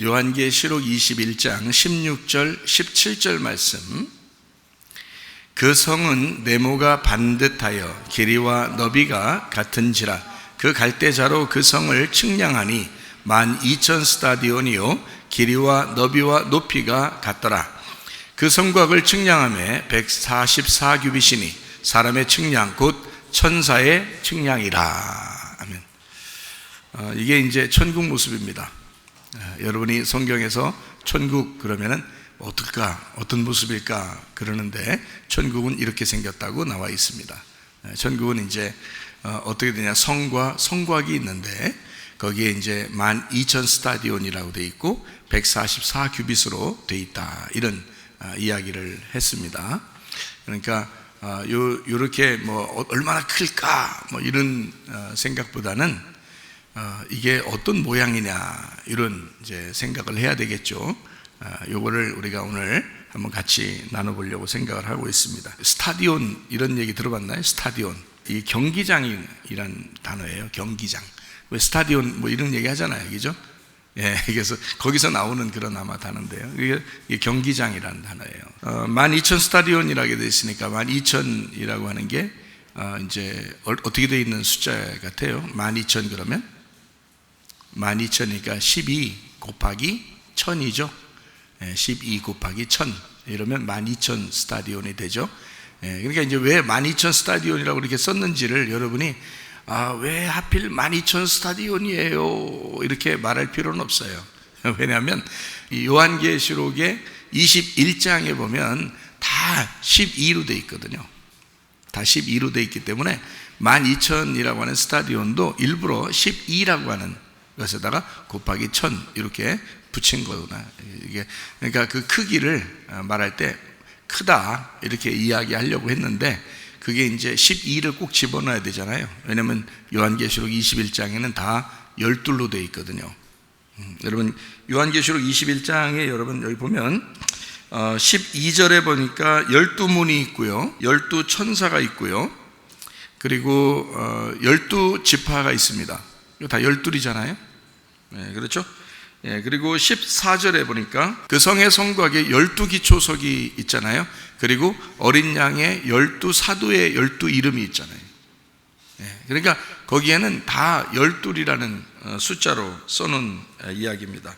요한계시록 21장 16절 17절 말씀. 그 성은 네모가 반듯하여 길이와 너비가 같은지라 그 갈대자로 그 성을 측량하니 12,000 스타디온이요 길이와 너비와 높이가 같더라. 그 성곽을 측량하며 144규빗이니 사람의 측량 곧 천사의 측량이라. 아멘. 이게 이제 천국 모습입니다. 여러분이 성경에서 천국 그러면은 어떨까, 어떤 모습일까 그러는데 천국은 이렇게 생겼다고 나와 있습니다. 천국은 이제 어떻게 되냐, 성과 성곽이 있는데 거기에 이제 12,000 스타디온이라고 돼 있고 144규빗으로 돼 있다, 이런 이야기를 했습니다. 그러니까 요렇게 뭐 얼마나 클까 뭐 이런 생각보다는 이게 어떤 모양이냐 이런 이제 생각을 해야 되겠죠. 요거를 우리가 오늘 한번 같이 나눠보려고 생각을 하고 있습니다. 스타디온 이런 얘기 들어봤나요? 스타디온, 이 경기장이란 단어예요. 경기장. 왜 스타디온 뭐 이런 얘기 하잖아요, 그죠? 예, 그래서 거기서 나오는 그런 아마 단어인데요. 이게 경기장이라는 단어예요. 12,000 스타디온이라고 되어 있으니까 12,000이라고 하는 게 이제 어떻게 되어 있는 숫자 같아요? 12,000 그러면 12,000이니까 12 곱하기 1000이죠. 12 곱하기 1000 이러면 12,000 스타디온이 되죠. 그러니까 이제 왜 12,000 스타디온이라고 이렇게 썼는지를 여러분이 왜 하필 12,000 스타디온이에요 이렇게 말할 필요는 없어요. 왜냐하면 이 요한계시록의 21장에 보면 다 12로 돼 있거든요. 다 12로 돼 있기 때문에 12,000이라고 하는 스타디온도 일부러 12라고 하는 것에다가 곱하기 1000 이렇게 붙인 거구나. 이게 그러니까 그 크기를 말할 때 크다 이렇게 이야기하려고 했는데 그게 이제 12를 꼭 집어넣어야 되잖아요. 왜냐하면 요한계시록 21장에는 다 12로 되어 있거든요. 여러분 요한계시록 21장에 여러분 여기 보면 12절에 보니까 12문이 있고요, 12천사가 있고요, 그리고 12지파가 있습니다. 이거 다 12이잖아요. 네, 그렇죠? 예, 그리고 14절에 보니까 그 성의 성곽에 12기초석이 있잖아요. 그리고 어린 양의 12사도의 12 이름이 있잖아요. 예, 그러니까 거기에는 다 12이라는 숫자로 써놓은 이야기입니다.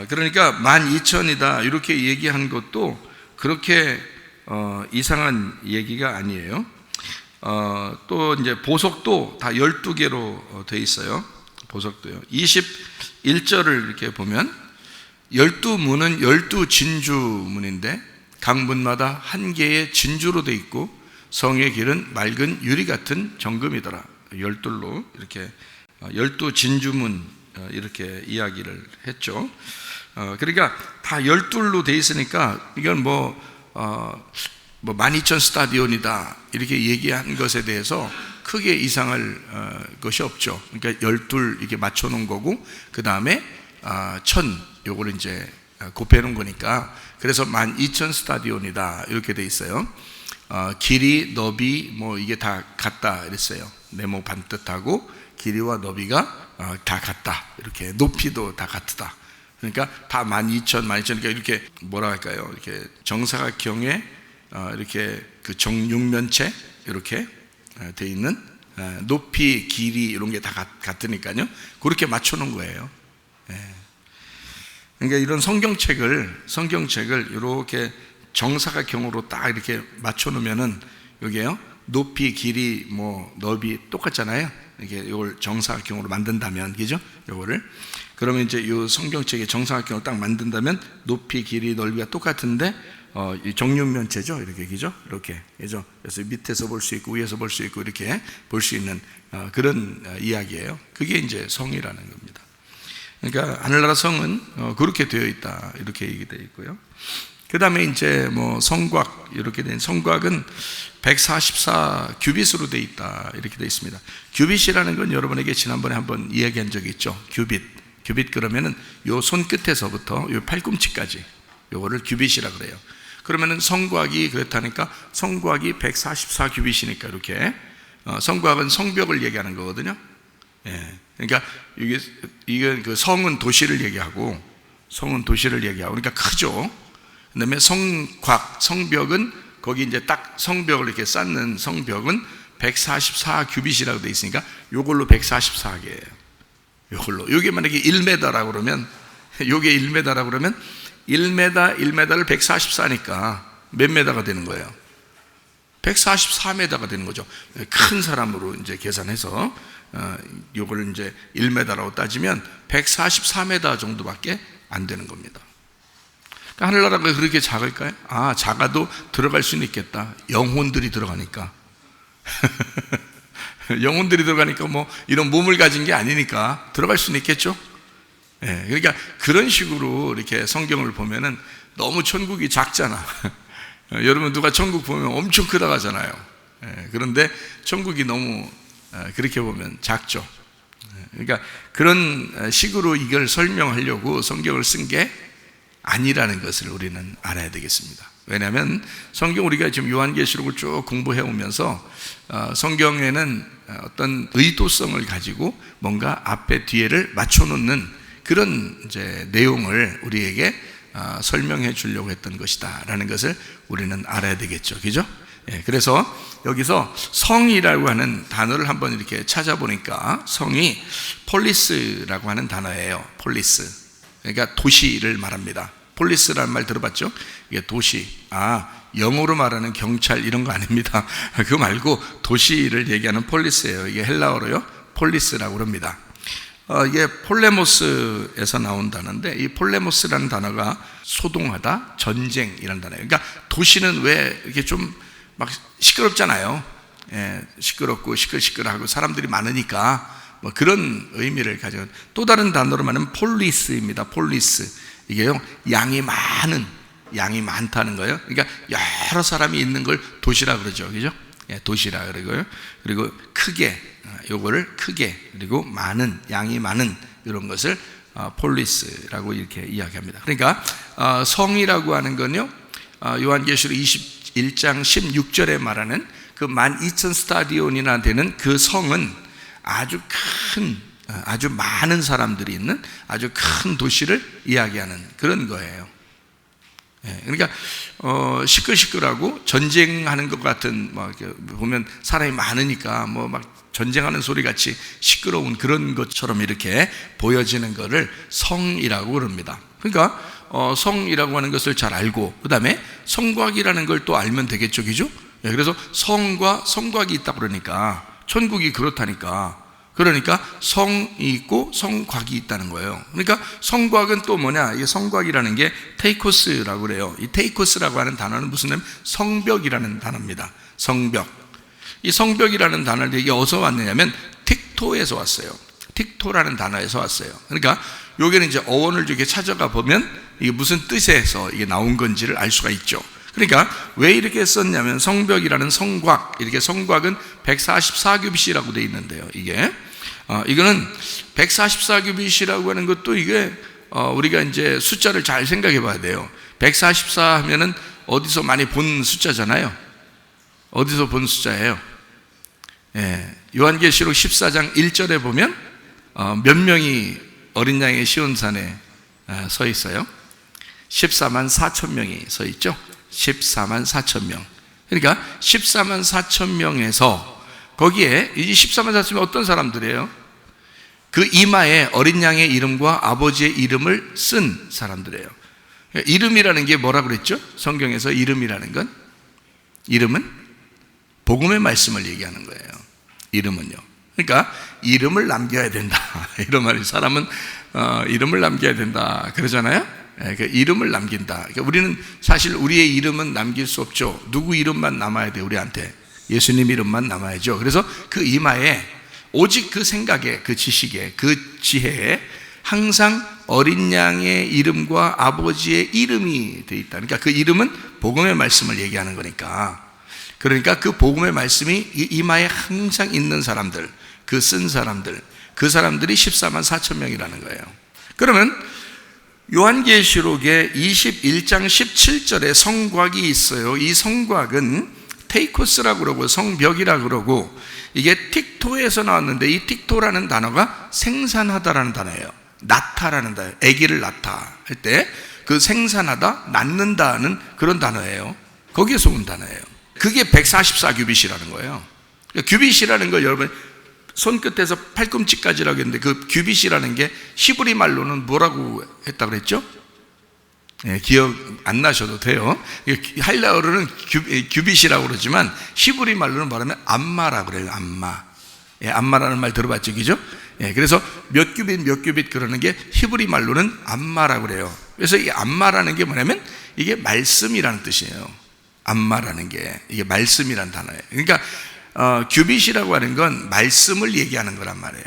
그러니까 12,000이다 이렇게 얘기한 것도 그렇게 이상한 얘기가 아니에요. 또 이제 보석도 다 12개로 돼 있어요. 보석도요. 21절을 이렇게 보면 12문은 12진주문인데 각 문마다 한 개의 진주로 돼 있고 성의 길은 맑은 유리 같은 정금이더라. 12로 이렇게 12진주문 이렇게 이야기를 했죠. 그러니까 다 12로 돼 있으니까 이건 뭐 12,000 스타디온이다 이렇게 얘기한 것에 대해서 크게 이상할 것이 없죠. 그러니까 12 이렇게 맞춰 놓은 거고 그 다음에 1000 요거를 이제 곱해 놓은 거니까 그래서 12,000 스타디온이다 이렇게 돼 있어요. 길이 너비 뭐 이게 다 같다 이랬어요. 네모 반듯하고 길이와 너비가 다 같다, 이렇게 높이도 다 같다. 그러니까 다 12,000 그러니까 이렇게 뭐라 할까요? 이렇게 정사각형의 이렇게 그 정육면체 이렇게 돼 있는 높이, 길이 이런 게 다 같으니까요. 그렇게 맞춰 놓은 거예요. 그러니까 이런 성경책을 이렇게 정사각형으로 딱 이렇게 맞춰 놓으면은 여기에요. 높이, 길이, 뭐 너비 똑같잖아요. 이렇게 이걸 정사각형으로 만든다면, 그죠? 요거를 그러면 이제 이 성경책의 정사각형을 딱 만든다면 높이, 길이, 넓이가 똑같은데 이 정육면체죠, 이렇게, 그죠? 이렇게, 그죠? 그래서 밑에서 볼 수 있고 위에서 볼 수 있고 이렇게 볼 수 있는 그런 이야기예요. 그게 이제 성이라는 겁니다. 그러니까 하늘나라 성은 그렇게 되어 있다 이렇게 얘기되어 있고요. 그 다음에 이제 뭐 성곽 이렇게 된 성곽은 144규빗으로 되어 있다 이렇게 되어 있습니다. 규빗이라는 건 여러분에게 지난번에 한번 이야기한 적이 있죠. 규빗 그러면은 요 손끝에서부터 요 팔꿈치까지 요거를 규빗이라 그래요. 그러면은 성곽이 그렇다니까 성곽이 144규빗이니까 이렇게 성곽은 성벽을 얘기하는 거거든요. 예. 그러니까 이게 그 성은 도시를 얘기하고, 그러니까 크죠. 그다음에 성곽, 성벽은 거기 이제 딱 성벽을 이렇게 쌓는 성벽은 144 규빗이라고 돼 있으니까 요걸로 144개예요. 요게 만약에 1m라고 그러면, 요게 1m라고 그러면 1m를 144니까 몇 m가 되는 거예요? 144m가 되는 거죠. 큰 사람으로 이제 계산해서 요걸 이제 1m라고 따지면 144m 정도밖에 안 되는 겁니다. 그러니까 하늘나라가 그렇게 작을까요? 작아도 들어갈 수는 있겠다. 영혼들이 들어가니까. 영혼들이 들어가니까 뭐 이런 몸을 가진 게 아니니까 들어갈 수는 있겠죠. 그러니까 그런 식으로 이렇게 성경을 보면은 너무 천국이 작잖아. 여러분 누가 천국 보면 엄청 크다고 하잖아요. 그런데 천국이 너무 그렇게 보면 작죠. 그러니까 그런 식으로 이걸 설명하려고 성경을 쓴 게 아니라는 것을 우리는 알아야 되겠습니다. 왜냐하면 성경, 우리가 지금 요한계시록을 쭉 공부해 오면서 성경에는 어떤 의도성을 가지고 뭔가 앞에 뒤에를 맞춰 놓는 그런 이제 내용을 우리에게 설명해 주려고 했던 것이다 라는 것을 우리는 알아야 되겠죠. 그죠? 그래서 여기서 성이라고 하는 단어를 한번 이렇게 찾아보니까 성이 폴리스라고 하는 단어예요. 폴리스. 그러니까 도시를 말합니다. 폴리스라는 말 들어봤죠? 이게 도시. 영어로 말하는 경찰 이런 거 아닙니다. 그거 말고 도시를 얘기하는 폴리스예요. 이게 헬라어로요, 폴리스라고 합니다. 이게 폴레모스에서 나온 단어인데, 이 폴레모스라는 단어가 소동하다, 전쟁이라는 단어예요. 그러니까 도시는 왜 이렇게 좀 막 시끄럽잖아요. 시끄럽고 시끌시끌하고 사람들이 많으니까 뭐 그런 의미를 가지고, 또 다른 단어로 말하면 폴리스입니다. 폴리스. 이게요, 양이 많다는 거예요. 그러니까 여러 사람이 있는 걸 도시라 그러죠. 그죠? 도시라 그러고요. 그리고 크게, 요거를 크게, 그리고 많은, 양이 많은 이런 것을 폴리스라고 이렇게 이야기합니다. 그러니까 성이라고 하는 건요, 요한계시록 21장 16절에 말하는 그 12,000 스타디온이나 되는 그 성은 아주 큰, 아주 많은 사람들이 있는 아주 큰 도시를 이야기하는 그런 거예요. 그러니까 시끌시끌하고 전쟁하는 것 같은, 뭐 보면 사람이 많으니까 뭐 막 전쟁하는 소리 같이 시끄러운 그런 것처럼 이렇게 보여지는 것을 성이라고 그럽니다. 그러니까 성이라고 하는 것을 잘 알고, 그 다음에 성곽이라는 걸 또 알면 되겠죠, 그죠? 그래서 성과 성곽이 있다 그러니까 천국이 그렇다니까. 그러니까 성이 있고 성곽이 있다는 거예요. 그러니까 성곽은 또 뭐냐? 이 성곽이라는 게 테이코스라고 그래요. 이 테이코스라고 하는 단어는 무슨 냐면 성벽이라는 단어입니다. 성벽. 이 성벽이라는 단어를 이게 어디서 왔느냐면 틱토에서 왔어요. 틱토라는 단어에서 왔어요. 그러니까 여기는 이제 어원을 이렇게 찾아가 보면 이게 무슨 뜻에서 이게 나온 건지를 알 수가 있죠. 그러니까 왜 이렇게 썼냐면 성벽이라는 성곽, 이렇게 성곽은 144규빗이라고 되어 있는데요. 이거는 144규빗이라고 하는 것도 이게 우리가 이제 숫자를 잘 생각해 봐야 돼요. 144 하면은 어디서 많이 본 숫자잖아요. 어디서 본 숫자예요? 요한계시록 14장 1절에 보면 몇 명이 어린 양의 시온산에 서 있어요? 14만 4천 명이 서 있죠? 14만 4천 명. 그러니까 14만 4천 명에서 거기에 이 14만 4천 명 어떤 사람들이에요? 그 이마에 어린 양의 이름과 아버지의 이름을 쓴 사람들이에요. 이름이라는 게 뭐라 그랬죠? 성경에서 이름이라는 건, 이름은 복음의 말씀을 얘기하는 거예요. 이름은요. 그러니까 이름을 남겨야 된다. 이런 말이, 사람은 이름을 남겨야 된다 그러잖아요. 그 이름을 남긴다. 그러니까 우리는 사실 우리의 이름은 남길 수 없죠. 누구 이름만 남아야 돼, 우리한테? 예수님 이름만 남아야죠. 그래서 그 이마에 오직 그 생각에, 그 지식에, 그 지혜에 항상 어린 양의 이름과 아버지의 이름이 되어 있다. 그러니까 그 이름은 복음의 말씀을 얘기하는 거니까. 그러니까 그 복음의 말씀이 이마에 항상 있는 사람들, 그 쓴 사람들, 그 사람들이 14만 4천 명이라는 거예요. 그러면 요한계시록의 21장 17절에 성곽이 있어요. 이 성곽은 테이코스라고 그러고 성벽이라고 그러고, 이게 틱토에서 나왔는데 이 틱토라는 단어가 생산하다라는 단어예요. 낳다라는 단어예요. 아기를 낳다 할 때 그 생산하다, 낳는다는 그런 단어예요. 거기에서 온 단어예요. 그게 144규빗이라는 거예요. 규빗이라는 걸 여러분 손끝에서 팔꿈치까지라고 했는데, 그 규빗이라는 게 히브리 말로는 뭐라고 했다고 그랬죠? 기억 안 나셔도 돼요. 할라어로는 규빗이라고 그러지만 히브리 말로는 뭐라면 암마라고 그래요. 암마. 암마라는 말 들어봤죠, 그죠? 그래서 몇 규빗 그러는 게 히브리 말로는 암마라고 그래요. 그래서 이 암마라는 게 뭐냐면 이게 말씀이라는 뜻이에요. 암마라는 게 이게 말씀이라는 단어예요. 그러니까 규빗이라고 하는 건 말씀을 얘기하는 거란 말이에요.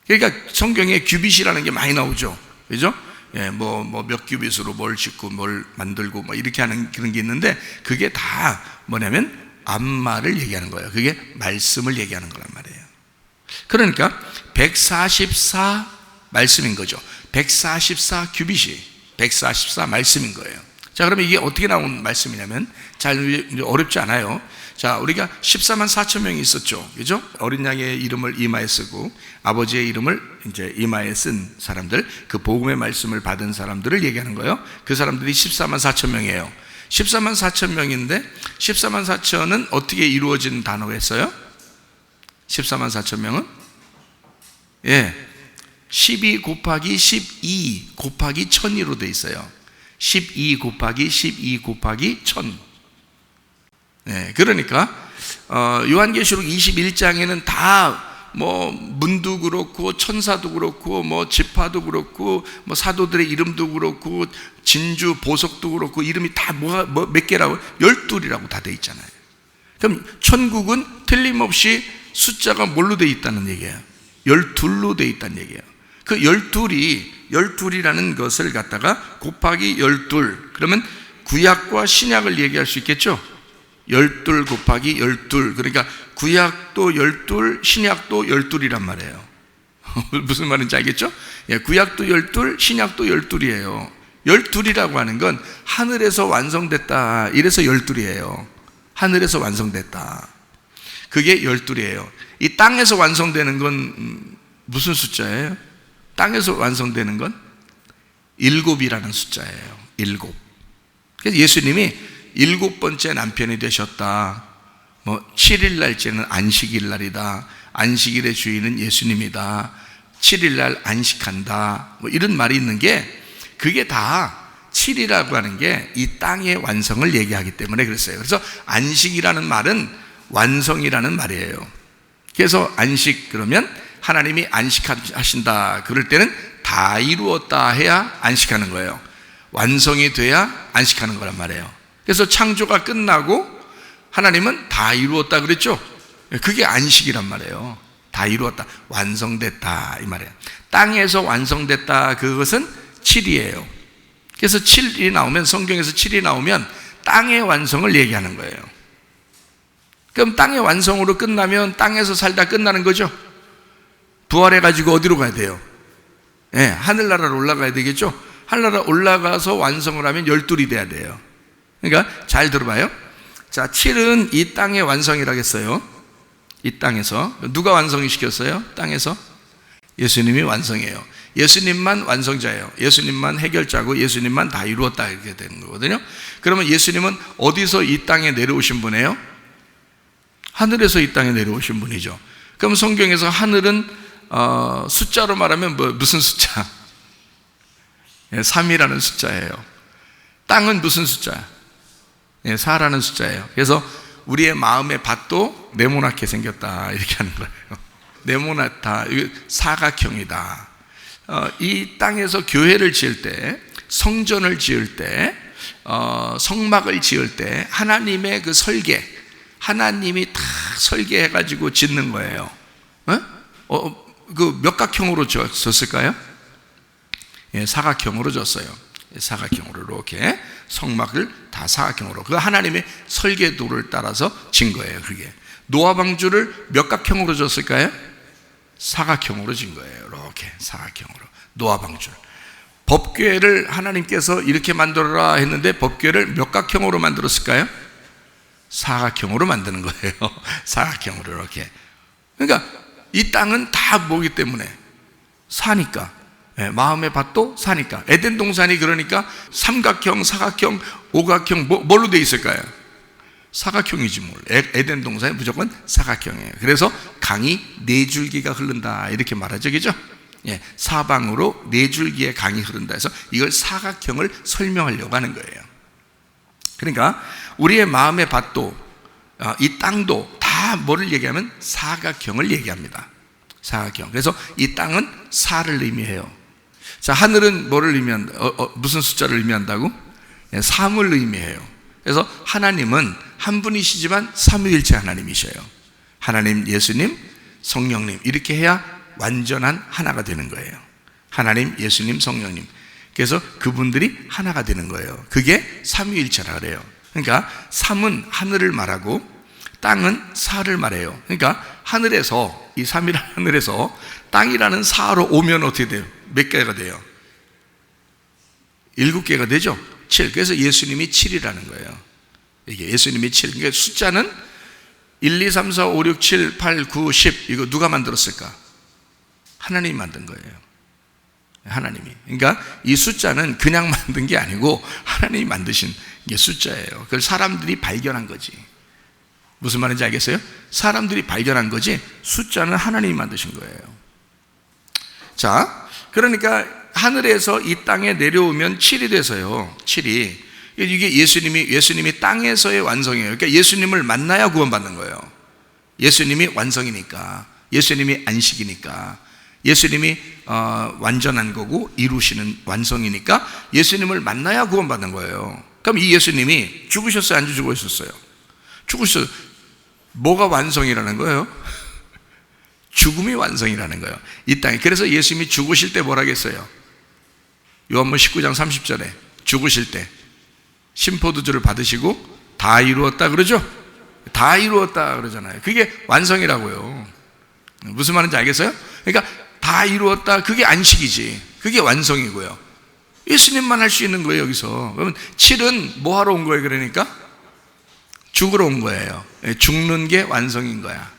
그러니까 성경에 규빗이라는 게 많이 나오죠, 그죠? 몇 규빗으로 뭘 짓고 뭘 만들고 뭐 이렇게 하는 그런 게 있는데, 그게 다 뭐냐면 암마를 얘기하는 거예요. 그게 말씀을 얘기하는 거란 말이에요. 그러니까 144 말씀인 거죠. 144 규빗이 144 말씀인 거예요. 자, 그러면 이게 어떻게 나온 말씀이냐면, 잘 어렵지 않아요. 자, 우리가 14만 4천 명이 있었죠, 그죠? 어린 양의 이름을 이마에 쓰고 아버지의 이름을 이제 이마에 쓴 사람들, 그 복음의 말씀을 받은 사람들을 얘기하는 거예요. 그 사람들이 14만 4천 명이에요. 14만 4천 명인데 14만 4천은 어떻게 이루어진 단어가 있어요? 14만 4천 명은 12 곱하기 12 곱하기 1000으로 돼 있어요. 12 곱하기 12 곱하기 1000. 그러니까 요한계시록 21장에는 다 뭐 문도 그렇고 천사도 그렇고 뭐 지파도 그렇고 뭐 사도들의 이름도 그렇고 진주 보석도 그렇고 이름이 다 몇 개라고? 12이라고 다 돼 있잖아요. 그럼 천국은 틀림없이 숫자가 뭘로 돼 있다는 얘기예요? 12로 돼 있다는 얘기예요. 그 12이라는 것을 갖다가 곱하기 12, 그러면 구약과 신약을 얘기할 수 있겠죠? 12 곱하기 12, 그러니까 구약도 12, 신약도 12이란 말이에요. 무슨 말인지 알겠죠? 구약도 12, 신약도 12이에요. 12이라고 하는 건 하늘에서 완성됐다, 이래서 12이에요. 하늘에서 완성됐다, 그게 12이에요. 이 땅에서 완성되는 건 무슨 숫자예요? 땅에서 완성되는 건 7이라는 숫자예요. 7. 그래서 예수님이 7번째 남편이 되셨다. 7일 날째는 안식일 날이다. 안식일의 주인은 예수님이다. 7일 날 안식한다. 이런 말이 있는 게, 그게 다 7이라고 하는 게 이 땅의 완성을 얘기하기 때문에 그랬어요. 그래서 안식이라는 말은 완성이라는 말이에요. 그래서 안식 그러면 하나님이 안식하신다, 그럴 때는 다 이루었다 해야 안식하는 거예요. 완성이 돼야 안식하는 거란 말이에요. 그래서 창조가 끝나고 하나님은 다 이루었다 그랬죠? 그게 안식이란 말이에요. 다 이루었다, 완성됐다, 이 말이에요. 땅에서 완성됐다, 그것은 7이에요. 그래서 7이 나오면, 성경에서 7이 나오면 땅의 완성을 얘기하는 거예요. 그럼 땅의 완성으로 끝나면 땅에서 살다 끝나는 거죠? 부활해가지고 어디로 가야 돼요? 하늘나라로 올라가야 되겠죠? 하늘나라 올라가서 완성을 하면 12이 돼야 돼요. 그러니까 잘 들어봐요. 자, 7은 이 땅의 완성이라겠어요. 이 땅에서. 누가 완성이 시켰어요? 땅에서? 예수님이 완성이에요. 예수님만 완성자예요. 예수님만 해결자고 예수님만 다 이루었다, 이렇게 되는 거거든요. 그러면 예수님은 어디서 이 땅에 내려오신 분이에요? 하늘에서 이 땅에 내려오신 분이죠. 그럼 성경에서 하늘은 숫자로 말하면 무슨 숫자? 3이라는 숫자예요. 땅은 무슨 숫자? 4라는 숫자예요. 그래서 우리의 마음의 밭도 네모나게 생겼다, 이렇게 하는 거예요. 네모나다, 사각형이다. 이 땅에서 교회를 지을 때, 성전을 지을 때, 성막을 지을 때 하나님의 그 설계, 하나님이 다 설계해가지고 짓는 거예요. 그 몇 각형으로 졌을까요? 사각형으로 졌어요. 사각형으로 이렇게 성막을 다 사각형으로, 그 하나님의 설계도를 따라서 진 거예요. 그게 노아 방주를 몇 각형으로 졌을까요? 사각형으로 진 거예요. 이렇게 사각형으로 노아 방주를. 법궤를 하나님께서 이렇게 만들어라 했는데 법궤를 몇 각형으로 만들었을까요? 사각형으로 만드는 거예요. 사각형으로 이렇게. 그러니까 이 땅은 다 뭐기 때문에? 사니까. 마음의 밭도 사니까. 에덴 동산이 그러니까 삼각형, 사각형, 오각형 뭘로 돼 있을까요? 사각형이지 뭘. 에덴 동산이 무조건 사각형이에요. 그래서 강이 네 줄기가 흐른다 이렇게 말하죠, 그죠? 사방으로 네 줄기의 강이 흐른다 해서 이걸 사각형을 설명하려고 하는 거예요. 그러니까 우리의 마음의 밭도 이 땅도 다 뭐를 얘기하면 사각형을 얘기합니다. 사각형. 그래서 이 땅은 사를 의미해요. 자, 하늘은 뭐를 의미한다? 무슨 숫자를 의미한다고? 3을 의미해요. 그래서 하나님은 한 분이시지만 삼위일체 하나님이셔요. 하나님, 예수님, 성령님 이렇게 해야 완전한 하나가 되는 거예요. 하나님, 예수님, 성령님. 그래서 그분들이 하나가 되는 거예요. 그게 삼위일체라 그래요. 그러니까 삼은 하늘을 말하고 땅은 사를 말해요. 그러니까 하늘에서 이 삼위라는 하늘에서 땅이라는 사로 오면 어떻게 돼요? 몇 개가 돼요? 7개가 되죠? 7. 그래서 예수님이 7이라는 거예요. 이게 예수님이 7. 그러니까 숫자는 1, 2, 3, 4, 5, 6, 7, 8, 9, 10 이거 누가 만들었을까? 하나님이 만든 거예요. 하나님이. 그러니까 이 숫자는 그냥 만든 게 아니고 하나님이 만드신 게 숫자예요. 그걸 사람들이 발견한 거지. 무슨 말인지 알겠어요? 사람들이 발견한 거지 숫자는 하나님이 만드신 거예요. 자, 그러니까 하늘에서 이 땅에 내려오면 7이 돼서요. 7이. 이게 예수님이 땅에서의 완성이에요. 그러니까 예수님을 만나야 구원받는 거예요. 예수님이 완성이니까. 예수님이 안식이니까. 예수님이 완전한 거고 이루시는 완성이니까 예수님을 만나야 구원받는 거예요. 그럼 이 예수님이 죽으셨어요? 안 죽으셨어요? 죽으셨어요. 뭐가 완성이라는 거예요? 죽음이 완성이라는 거예요. 이 땅에. 그래서 예수님이 죽으실 때 뭐라 했어요? 요한복음 19장 30절에 죽으실 때 심포도주를 받으시고 다 이루었다 그러죠? 다 이루었다 그러잖아요. 그게 완성이라고요. 무슨 말인지 알겠어요? 그러니까 다 이루었다. 그게 안식이지. 그게 완성이고요. 예수님만 할 수 있는 거예요, 여기서. 그러면 7은 뭐 하러 온 거예요, 그러니까? 죽으러 온 거예요. 죽는 게 완성인 거야.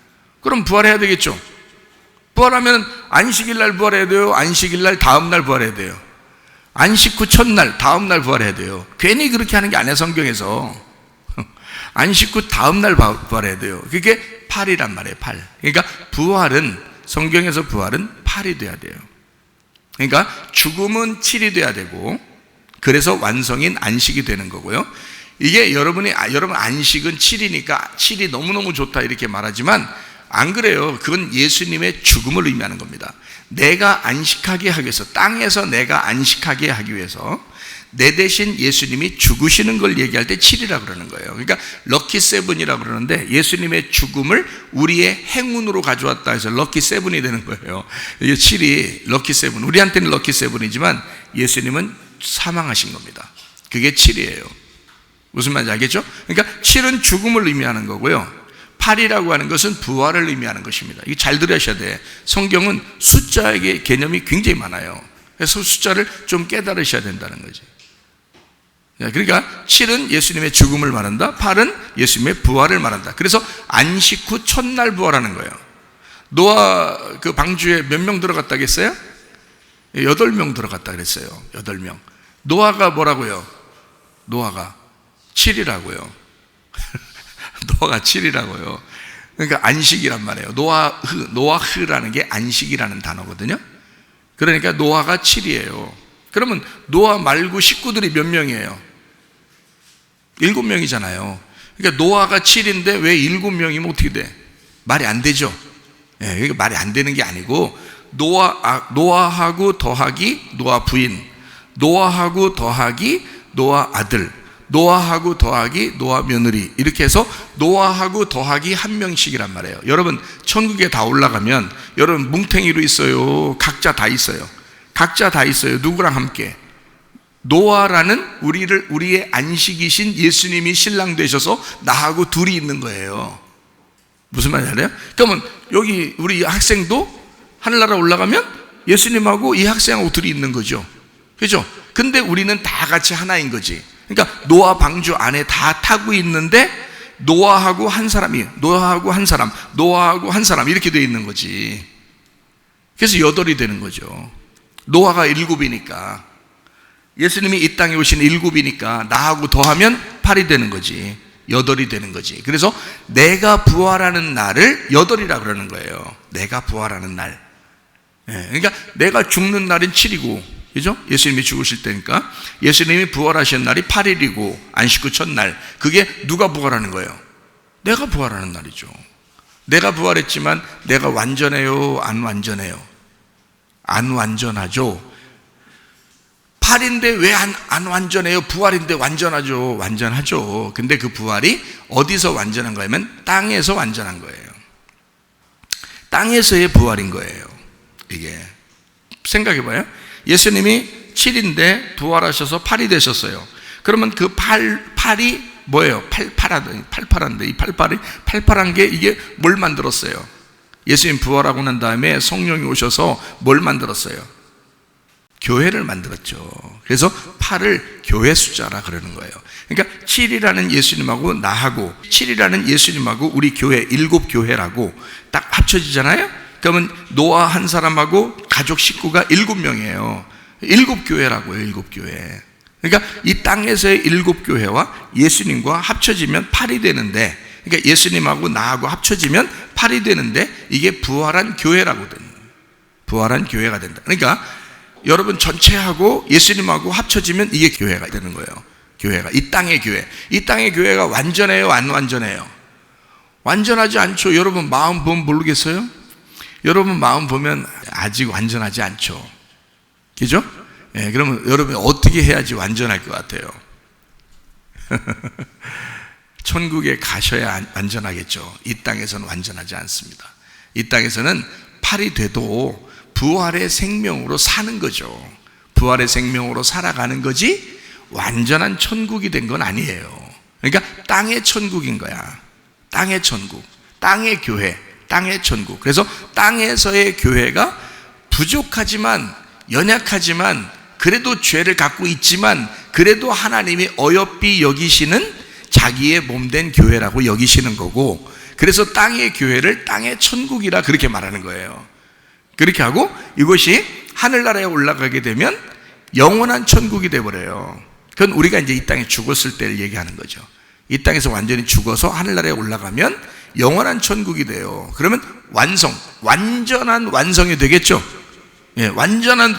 그럼 부활해야 되겠죠? 부활하면 안식일 날 부활해야 돼요? 안식일 날 다음 날 부활해야 돼요? 안식 후 첫날, 다음 날 부활해야 돼요. 괜히 그렇게 하는 게 아니야, 성경에서. 안식 후 다음 날 부활해야 돼요. 그게 8이란 말이에요, 8. 그러니까 부활은, 성경에서 부활은 8이 돼야 돼요. 그러니까 죽음은 7이 돼야 되고, 그래서 완성인 안식이 되는 거고요. 이게 여러분 안식은 7이니까 7이 너무너무 좋다 이렇게 말하지만 안 그래요. 그건 예수님의 죽음을 의미하는 겁니다. 내가 안식하게 하기 위해서, 땅에서 내가 안식하게 하기 위해서 내 대신 예수님이 죽으시는 걸 얘기할 때 7이라고 그러는 거예요. 그러니까 럭키 세븐이라고 그러는데 예수님의 죽음을 우리의 행운으로 가져왔다 해서 럭키 세븐이 되는 거예요. 이게 7이 럭키 세븐, 우리한테는 럭키 세븐이지만 예수님은 사망하신 겁니다. 그게 7이에요. 무슨 말인지 알겠죠? 그러니까 7은 죽음을 의미하는 거고요. 8이라고 하는 것은 부활을 의미하는 것입니다. 이거 잘 들으셔야 돼. 성경은 숫자의 개념이 굉장히 많아요. 그래서 숫자를 좀 깨달으셔야 된다는 거지. 그러니까 7은 예수님의 죽음을 말한다. 8은 예수님의 부활을 말한다. 그래서 안식 후 첫날 부활하는 거예요. 노아 그 방주에 몇 명 들어갔다 그랬어요? 8명 들어갔다 그랬어요. 8명. 노아가 뭐라고요? 노아가 7이라고요. 노아가 7이라고요. 그러니까 안식이란 말이에요. 노아흐라는 게 안식이라는 단어거든요. 그러니까 노아가 7이에요. 그러면 노아 말고 식구들이 몇 명이에요? 7명이잖아요. 그러니까 노아가 7인데 왜 7명이면 어떻게 돼? 말이 안 되죠. 그러니까 말이 안 되는 게 아니고 노아하고 더하기 노아 부인, 노아하고 더하기 노아 아들, 노아하고 더하기 노아 며느리, 이렇게 해서 노아하고 더하기 한 명씩이란 말이에요. 여러분 천국에 다 올라가면 여러분 뭉탱이로 있어요? 각자 다 있어요? 각자 다 있어요. 누구랑 함께? 노아라는 우리의 안식이신 예수님이 신랑 되셔서 나하고 둘이 있는 거예요. 무슨 말인지 알아요? 그러면 여기 우리 학생도 하늘나라 올라가면 예수님하고 이 학생하고 둘이 있는 거죠. 그죠? 근데 우리는 다 같이 하나인 거지. 그러니까 노아 방주 안에 다 타고 있는데 노아하고 한 사람이, 노아하고 한 사람, 노아하고 한 사람 이렇게 되어 있는 거지. 그래서 8이 되는 거죠. 노아가 7이니까, 예수님이 이 땅에 오신 7이니까 나하고 더하면 8이 되는 거지. 8이 되는 거지. 그래서 내가 부활하는 날을 8이라 그러는 거예요. 내가 부활하는 날. 그러니까 내가 죽는 날은 7이고, 그죠? 예수님이 죽으실 때니까. 예수님이 부활하신 날이 8일이고 안식구 첫날. 그게 누가 부활하는 거예요? 내가 부활하는 날이죠. 내가 부활했지만 내가 완전해요? 안 완전해요? 안 완전하죠. 8인데 왜 안 완전해요? 부활인데 완전하죠. 완전하죠. 근데 그 부활이 어디서 완전한 거냐면 땅에서 완전한 거예요. 땅에서의 부활인 거예요. 이게 생각해봐요. 예수님이 7인데 부활하셔서 8이 되셨어요. 그러면 그 8이 뭐예요? 팔팔한데 이 팔팔한 게 이게 뭘 만들었어요? 예수님 부활하고 난 다음에 성령이 오셔서 뭘 만들었어요? 교회를 만들었죠. 그래서 8을 교회 숫자라 그러는 거예요. 그러니까 7이라는 예수님하고 나하고 7이라는 예수님하고 우리 교회 7교회라고 딱 합쳐지잖아요. 그러면 노아 한 사람하고 가족 식구가 7명이에요. 7교회라고요. 7교회. 그러니까 이 땅에서의 7교회와 예수님과 합쳐지면 8이 되는데, 그러니까 예수님하고 나하고 합쳐지면 8이 되는데 이게 부활한 교회라고 된다. 부활한 교회가 된다. 그러니까 여러분 전체하고 예수님하고 합쳐지면 이게 교회가 되는 거예요. 교회가, 이 땅의 교회. 이 땅의 교회가 완전해요? 안 완전해요? 완전하지 않죠. 여러분 마음 보면 모르겠어요? 여러분 마음 보면 아직 완전하지 않죠. 그죠? 예, 그러면 여러분이 어떻게 해야지 완전할 것 같아요? 천국에 가셔야 완전하겠죠. 이 땅에서는 완전하지 않습니다. 이 땅에서는 8이 돼도 부활의 생명으로 사는 거죠. 부활의 생명으로 살아가는 거지 완전한 천국이 된 건 아니에요. 그러니까 땅의 천국인 거야. 땅의 천국, 땅의 교회, 땅의 천국. 그래서 땅에서의 교회가 부족하지만, 연약하지만, 그래도 죄를 갖고 있지만 그래도 하나님이 어여삐 여기시는 자기의 몸된 교회라고 여기시는 거고, 그래서 땅의 교회를 땅의 천국이라 그렇게 말하는 거예요. 그렇게 하고 이것이 하늘나라에 올라가게 되면 영원한 천국이 되어버려요. 그건 우리가 이제 이 땅에 죽었을 때를 얘기하는 거죠. 이 땅에서 완전히 죽어서 하늘나라에 올라가면 영원한 천국이 돼요. 그러면 완전한 완성이 되겠죠. 예, 완전한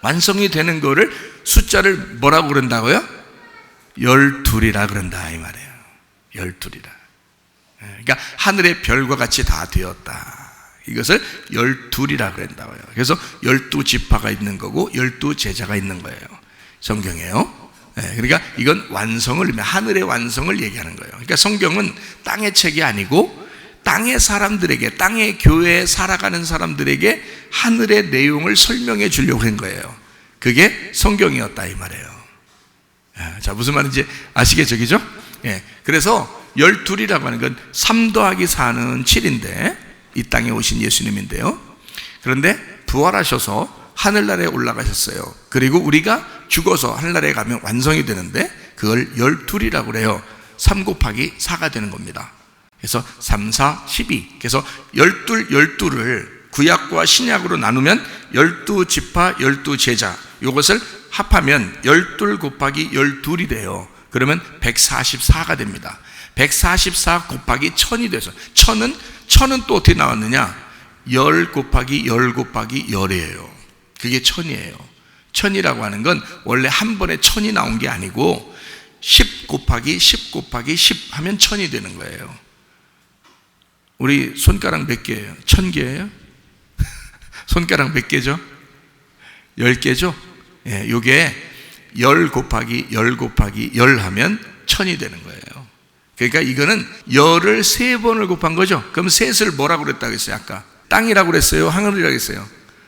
완성이 되는 거를 숫자를 뭐라고 그런다고요? 12이라 그런다 이 말이에요. 12이라. 그러니까 하늘의 별과 같이 다 되었다. 이것을 12이라 그런다고요. 그래서 12지파가 있는 거고 12제자가 있는 거예요. 성경에요. 그러니까 이건 완성을, 하늘의 완성을 얘기하는 거예요. 그러니까 성경은 땅의 책이 아니고 땅의 사람들에게, 땅의 교회에 살아가는 사람들에게 하늘의 내용을 설명해 주려고 한 거예요. 그게 성경이었다 이 말이에요. 자, 무슨 말인지 아시겠죠? 그죠? 그래서 12이라고 하는 건 3 더하기 4는 7인데 이 땅에 오신 예수님인데요. 그런데 부활하셔서 하늘나라에 올라가셨어요. 그리고 우리가 죽어서 하늘나라에 가면 완성이 되는데 그걸 12이라고 그래요. 3 곱하기 4가 되는 겁니다. 그래서 3, 4, 12. 그래서 12를 구약과 신약으로 나누면 12지파, 12제자. 이것을 합하면 12 곱하기 12이 돼요. 그러면 144가 됩니다. 144 곱하기 1000이 돼서 1000은 또 어떻게 나왔느냐? 10 곱하기 10 곱하기 10이에요. 그게 1000이에요. 1000이라고 하는 건 원래 한 번에 1000이 나온 게 아니고 10 곱하기 10 곱하기 10 하면 1000이 되는 거예요. 우리 손가락 몇 개예요? 1000개예요? 손가락 몇 개죠? 10개죠? 예, 요게 10 곱하기 10 곱하기 10 하면 1000이 되는 거예요. 그러니까 이거는 10을 3번을 곱한 거죠. 그럼 셋을 뭐라고 그랬다고 했어요? 아까 땅이라고 그랬어요? 하늘이라고 했어요?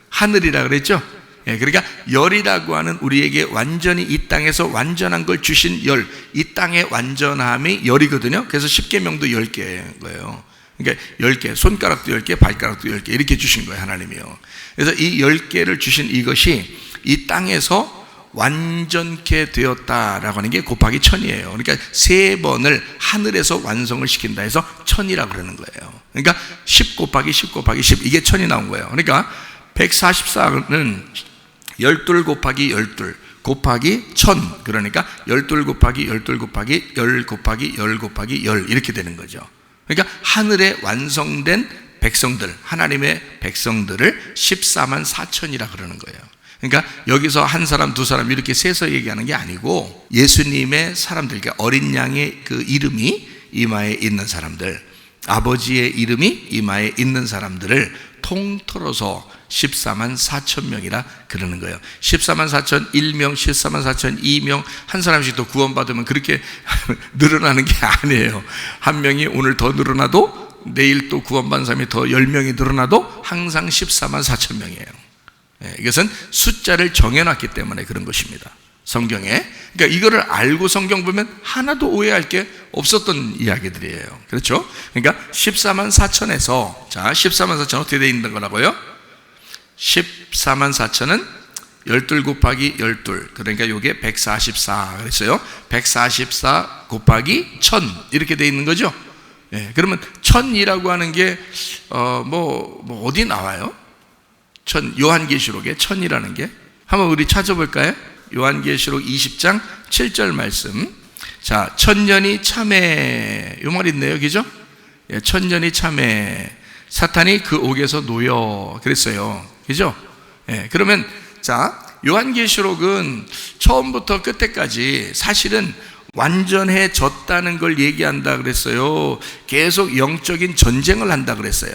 하늘이라고 그랬죠? 예, 그러니까 열이라고 하는 우리에게 완전히 이 땅에서 완전한 걸 주신 열, 이 땅의 완전함이 열이거든요. 그래서 십계명도 10개인 거예요. 그러니까 10개, 손가락도 10개, 발가락도 10개 이렇게 주신 거예요, 하나님이요. 그래서 이 10개를 주신 이것이 이 땅에서 완전케 되었다라고 하는 게 곱하기 1000이에요. 그러니까 3번을 하늘에서 완성을 시킨다 해서 1000이라고 그러는 거예요. 그러니까 10 곱하기 10 곱하기 10 이게 1000이 나온 거예요. 그러니까 144는 12 곱하기 12 곱하기 1000, 그러니까 12 곱하기 12 곱하기 10 곱하기 10 곱하기 10 이렇게 되는 거죠. 그러니까 하늘에 완성된 백성들, 하나님의 백성들을 14만 4천이라 그러는 거예요. 그러니까 여기서 한 사람, 두 사람 이렇게 세서 얘기하는 게 아니고 예수님의 사람들, 그러니까 어린 양의 그 이름이 이마에 있는 사람들, 아버지의 이름이 이마에 있는 사람들을 통틀어서 14만 4천 명이라 그러는 거예요. 14만 4천 1명, 14만 4천 2명, 한 사람씩 더 구원받으면 그렇게 늘어나는 게 아니에요. 한 명이 오늘 더 늘어나도 내일 또 구원받은 사람이 더 10명이 늘어나도 항상 14만 4천 명이에요. 이것은 숫자를 정해놨기 때문에 그런 것입니다, 성경에. 그러니까 이거를 알고 성경 보면 하나도 오해할 게 없었던 이야기들이에요. 그렇죠? 그러니까 14만 4천에서, 자, 14만 4천 어떻게 되어 있는 거라고요? 14만 4천은 12 곱하기 12, 그러니까 이게 144 그랬어요. 144 곱하기 1000 이렇게 되어 있는 거죠. 그러면 1000이라고 하는 게 어디 나와요? 요한계시록에 1000이라는 게 한번 우리 찾아볼까요? 요한계시록 20장 7절 말씀. 자, 천년이 참회, 이 말 있네요, 그죠? 천년이 참회, 사탄이 그 옥에서 놓여 그랬어요, 그죠? 그러면 자, 요한계시록은 처음부터 끝에까지 사실은 완전해졌다는 걸 얘기한다 그랬어요. 계속 영적인 전쟁을 한다 그랬어요.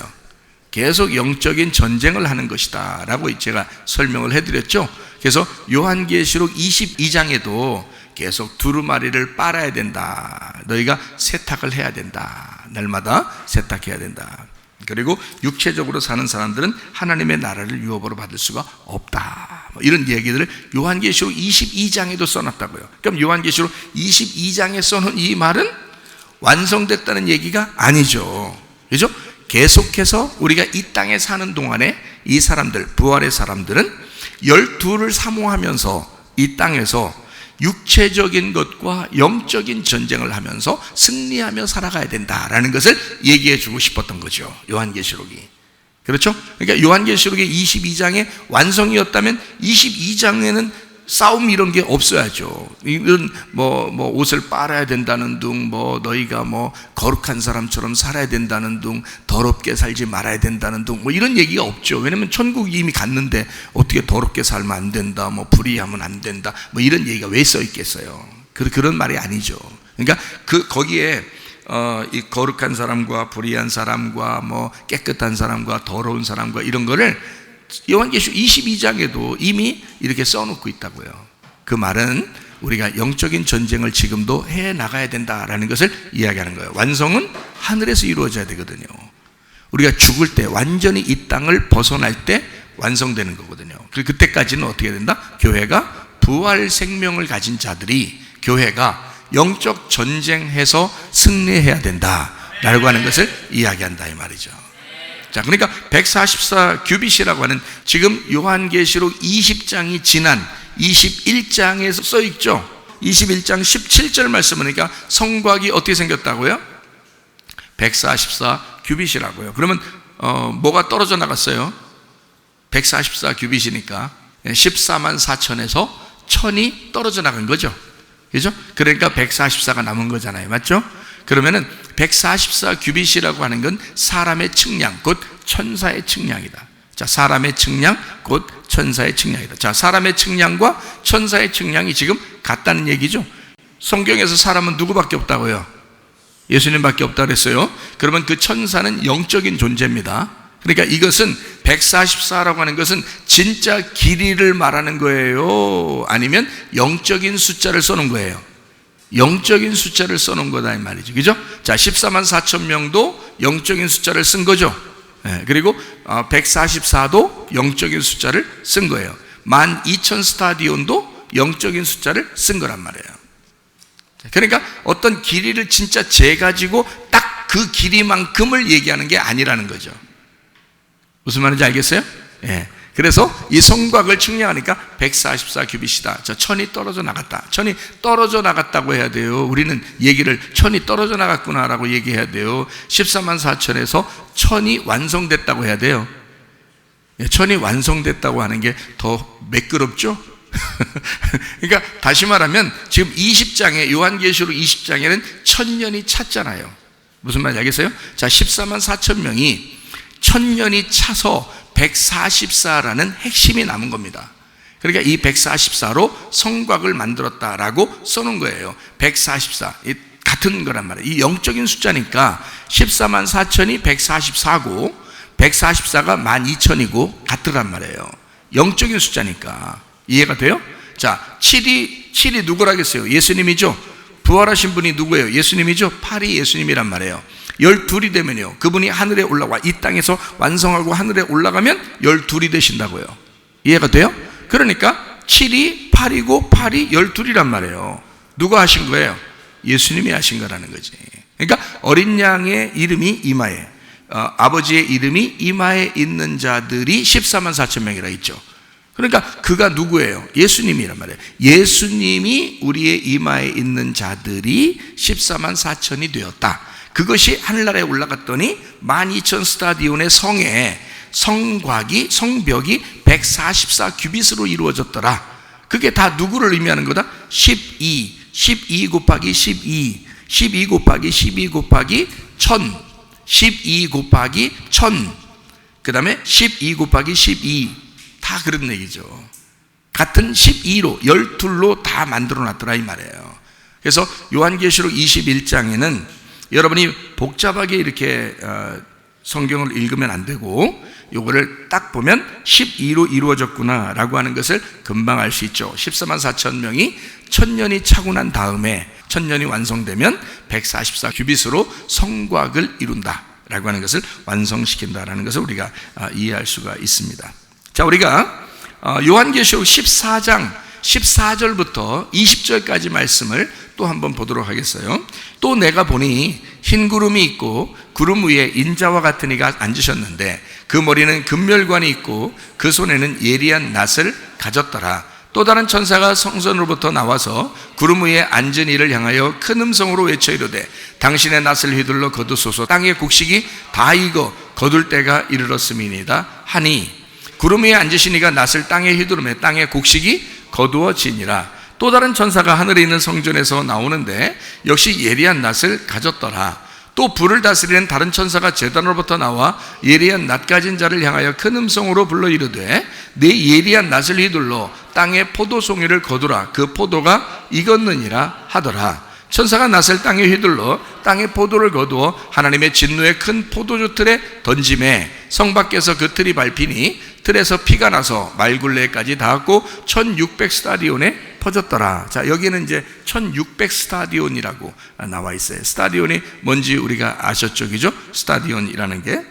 계속 영적인 전쟁을 하는 것이다 라고 제가 설명을 해드렸죠. 그래서 요한계시록 22장에도 계속 두루마리를 빨아야 된다, 너희가 세탁을 해야 된다, 날마다 세탁해야 된다, 그리고 육체적으로 사는 사람들은 하나님의 나라를 유업으로 받을 수가 없다, 이런 얘기들을 요한계시록 22장에도 써놨다고요. 그럼 요한계시록 22장에 써놓은 이 말은 완성됐다는 얘기가 아니죠, 그죠? 계속해서 우리가 이 땅에 사는 동안에 이 사람들, 부활의 사람들은 12를 사모하면서 이 땅에서 육체적인 것과 영적인 전쟁을 하면서 승리하며 살아가야 된다라는 것을 얘기해 주고 싶었던 거죠, 요한계시록이. 그렇죠? 그러니까 요한계시록의 22장의 완성이었다면 22장에는 싸움 이런 게 없어야죠. 이런 옷을 빨아야 된다는 둥, 너희가 거룩한 사람처럼 살아야 된다는 둥, 더럽게 살지 말아야 된다는 둥, 이런 얘기가 없죠. 왜냐면 천국이 이미 갔는데 어떻게 더럽게 살면 안 된다, 불의하면 안 된다, 이런 얘기가 왜 써 있겠어요? 그런 말이 아니죠. 그러니까 거기에 이 거룩한 사람과 불의한 사람과 깨끗한 사람과 더러운 사람과 이런 거를 요한계시록 22장에도 이미 이렇게 써놓고 있다고요. 그 말은 우리가 영적인 전쟁을 지금도 해 나가야 된다라는 것을 이야기하는 거예요. 완성은 하늘에서 이루어져야 되거든요. 우리가 죽을 때, 완전히 이 땅을 벗어날 때 완성되는 거거든요. 그때까지는 어떻게 된다? 교회가 부활 생명을 가진 자들이, 교회가 영적 전쟁해서 승리해야 된다라고 하는 것을 이야기한다 이 말이죠. 자, 그러니까 144 규빗이라고 하는, 지금 요한계시록 20장이 지난 21장에서 써 있죠. 21장 17절 말씀은, 그러니까 성곽이 어떻게 생겼다고요? 144 규빗이라고요. 그러면 뭐가 떨어져 나갔어요? 144 규빗이니까 14만 4천에서 1000이 떨어져 나간 거죠, 그죠? 그러니까 144가 남은 거잖아요, 맞죠? 그러면은 144 규빗이라고 하는 건 사람의 측량, 곧 천사의 측량이다. 자, 사람의 측량, 곧 천사의 측량이다. 자, 사람의 측량과 천사의 측량이 지금 같다는 얘기죠. 성경에서 사람은 누구밖에 없다고요? 예수님밖에 없다고 그랬어요. 그러면 그 천사는 영적인 존재입니다. 그러니까 이것은 144라고 하는 것은 진짜 길이를 말하는 거예요, 아니면 영적인 숫자를 써놓은 거예요? 영적인 숫자를 써놓은 거다 이 말이죠, 그죠? 자, 14만 4천 명도 영적인 숫자를 쓴 거죠. 그리고 144도 영적인 숫자를 쓴 거예요. 12,000 스타디온도 영적인 숫자를 쓴 거란 말이에요. 그러니까 어떤 길이를 진짜 재가지고 딱 그 길이만큼을 얘기하는 게 아니라는 거죠. 무슨 말인지 알겠어요? 그래서 이 성곽을 측량하니까 144 규빗이다. 저 천이 떨어져 나갔다. 천이 떨어져 나갔다고 해야 돼요. 우리는 얘기를 천이 떨어져 나갔구나라고 얘기해야 돼요. 14만 4천에서 천이 완성됐다고 해야 돼요. 천이 완성됐다고 하는 게 더 매끄럽죠? 그러니까 다시 말하면 지금 20장에 요한계시록 20장에는 1000년이 찼잖아요. 무슨 말인지 알겠어요? 자, 14만 4천 명이 1000년이 차서 144라는 핵심이 남은 겁니다. 그러니까 이 144로 성곽을 만들었다라고 써놓은 거예요. 144 같은 거란 말이에요. 이 영적인 숫자니까 14만 4천이 144고 144가 12,000이고 같으란 말이에요. 영적인 숫자니까. 이해가 돼요? 자, 7이 누구라겠어요? 예수님이죠. 부활하신 분이 누구예요? 예수님이죠. 8이 예수님이란 말이에요. 12이 되면요, 그분이 하늘에 올라와 이 땅에서 완성하고 하늘에 올라가면 12이 되신다고요. 이해가 돼요? 그러니까 7이 8이고 8이 12이란 말이에요. 누가 하신 거예요? 예수님이 하신 거라는 거지. 그러니까 어린 양의 이름이 이마에, 아버지의 이름이 이마에 있는 자들이 14만 4천 명이라 있죠. 그러니까 그가 누구예요? 예수님이란 말이에요. 예수님이 우리의 이마에 있는 자들이 14만 4천이 되었다. 그것이 하늘나라에 올라갔더니 12,000 스타디온의 성곽이 성벽이 144 규빗으로 이루어졌더라. 그게 다 누구를 의미하는 거다? 12 곱하기 12 곱하기 12 곱하기 1000 12 곱하기 1000 그 다음에 12 곱하기 12 다 그런 얘기죠. 같은 12로 12로 다 만들어 놨더라 이 말이에요. 그래서 요한계시록 21장에는 여러분이 복잡하게 이렇게 성경을 읽으면 안 되고 요거를 딱 보면 12로 이루어졌구나 라고 하는 것을 금방 알 수 있죠. 14만 4천 명이 1000년이 차고 난 다음에 1000년이 완성되면 144 규빗으로 성곽을 이룬다 라고 하는 것을 완성시킨다라는 것을 우리가 이해할 수가 있습니다. 자, 우리가 요한계시록 14장 14절부터 20절까지 말씀을 또 한번 보도록 하겠어요. 또 내가 보니 흰 구름이 있고 구름 위에 인자와 같은 이가 앉으셨는데 그 머리는 금멸관이 있고 그 손에는 예리한 낫을 가졌더라. 또 다른 천사가 성전으로부터 나와서 구름 위에 앉은 이를 향하여 큰 음성으로 외쳐 이르되 당신의 낫을 휘둘러 거두소서. 땅의 곡식이 다 익어 거둘 때가 이르렀음이니이다 하니 구름 위에 앉으신 이가 낫을 땅에 휘두르매 땅의 곡식이 거두어지니라. 또 다른 천사가 하늘에 있는 성전에서 나오는데 역시 예리한 낫을 가졌더라. 또 불을 다스리는 다른 천사가 제단으로부터 나와 예리한 낫 가진 자를 향하여 큰 음성으로 불러 이르되 네 예리한 낫을 휘둘러 땅의 포도송이를 거두라. 그 포도가 익었느니라 하더라. 천사가 낫을 땅에 휘둘러 땅의 포도를 거두어 하나님의 진노의 큰 포도주 틀에 던짐에 성 밖에서 그 틀이 밟히니 틀에서 피가 나서 말굴레까지 닿았고 1600 스타디온에 퍼졌더라. 자, 여기는 이제 1600 스타디온이라고 나와 있어요. 스타디온이 뭔지 우리가 아셨죠? 그죠? 스타디온이라는 게,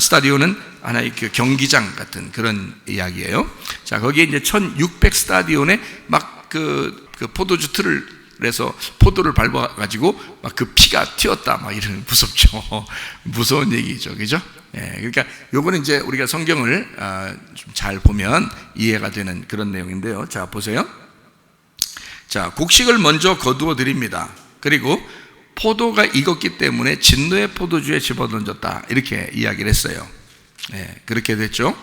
스타디온은 하나의 그 경기장 같은 그런 이야기예요. 자, 거기에 이제 1600 스타디온에 막 그 포도주 틀을 그래서 포도를 밟아가지고 막 그 피가 튀었다 막 이런 무섭죠. 무서운 얘기죠, 그죠? 예, 그러니까 요거는 이제 우리가 성경을 좀 잘 보면 이해가 되는 그런 내용인데요. 자, 보세요. 자, 곡식을 먼저 거두어 드립니다. 그리고 포도가 익었기 때문에 진노의 포도주에 집어던졌다 이렇게 이야기를 했어요. 예, 그렇게 됐죠.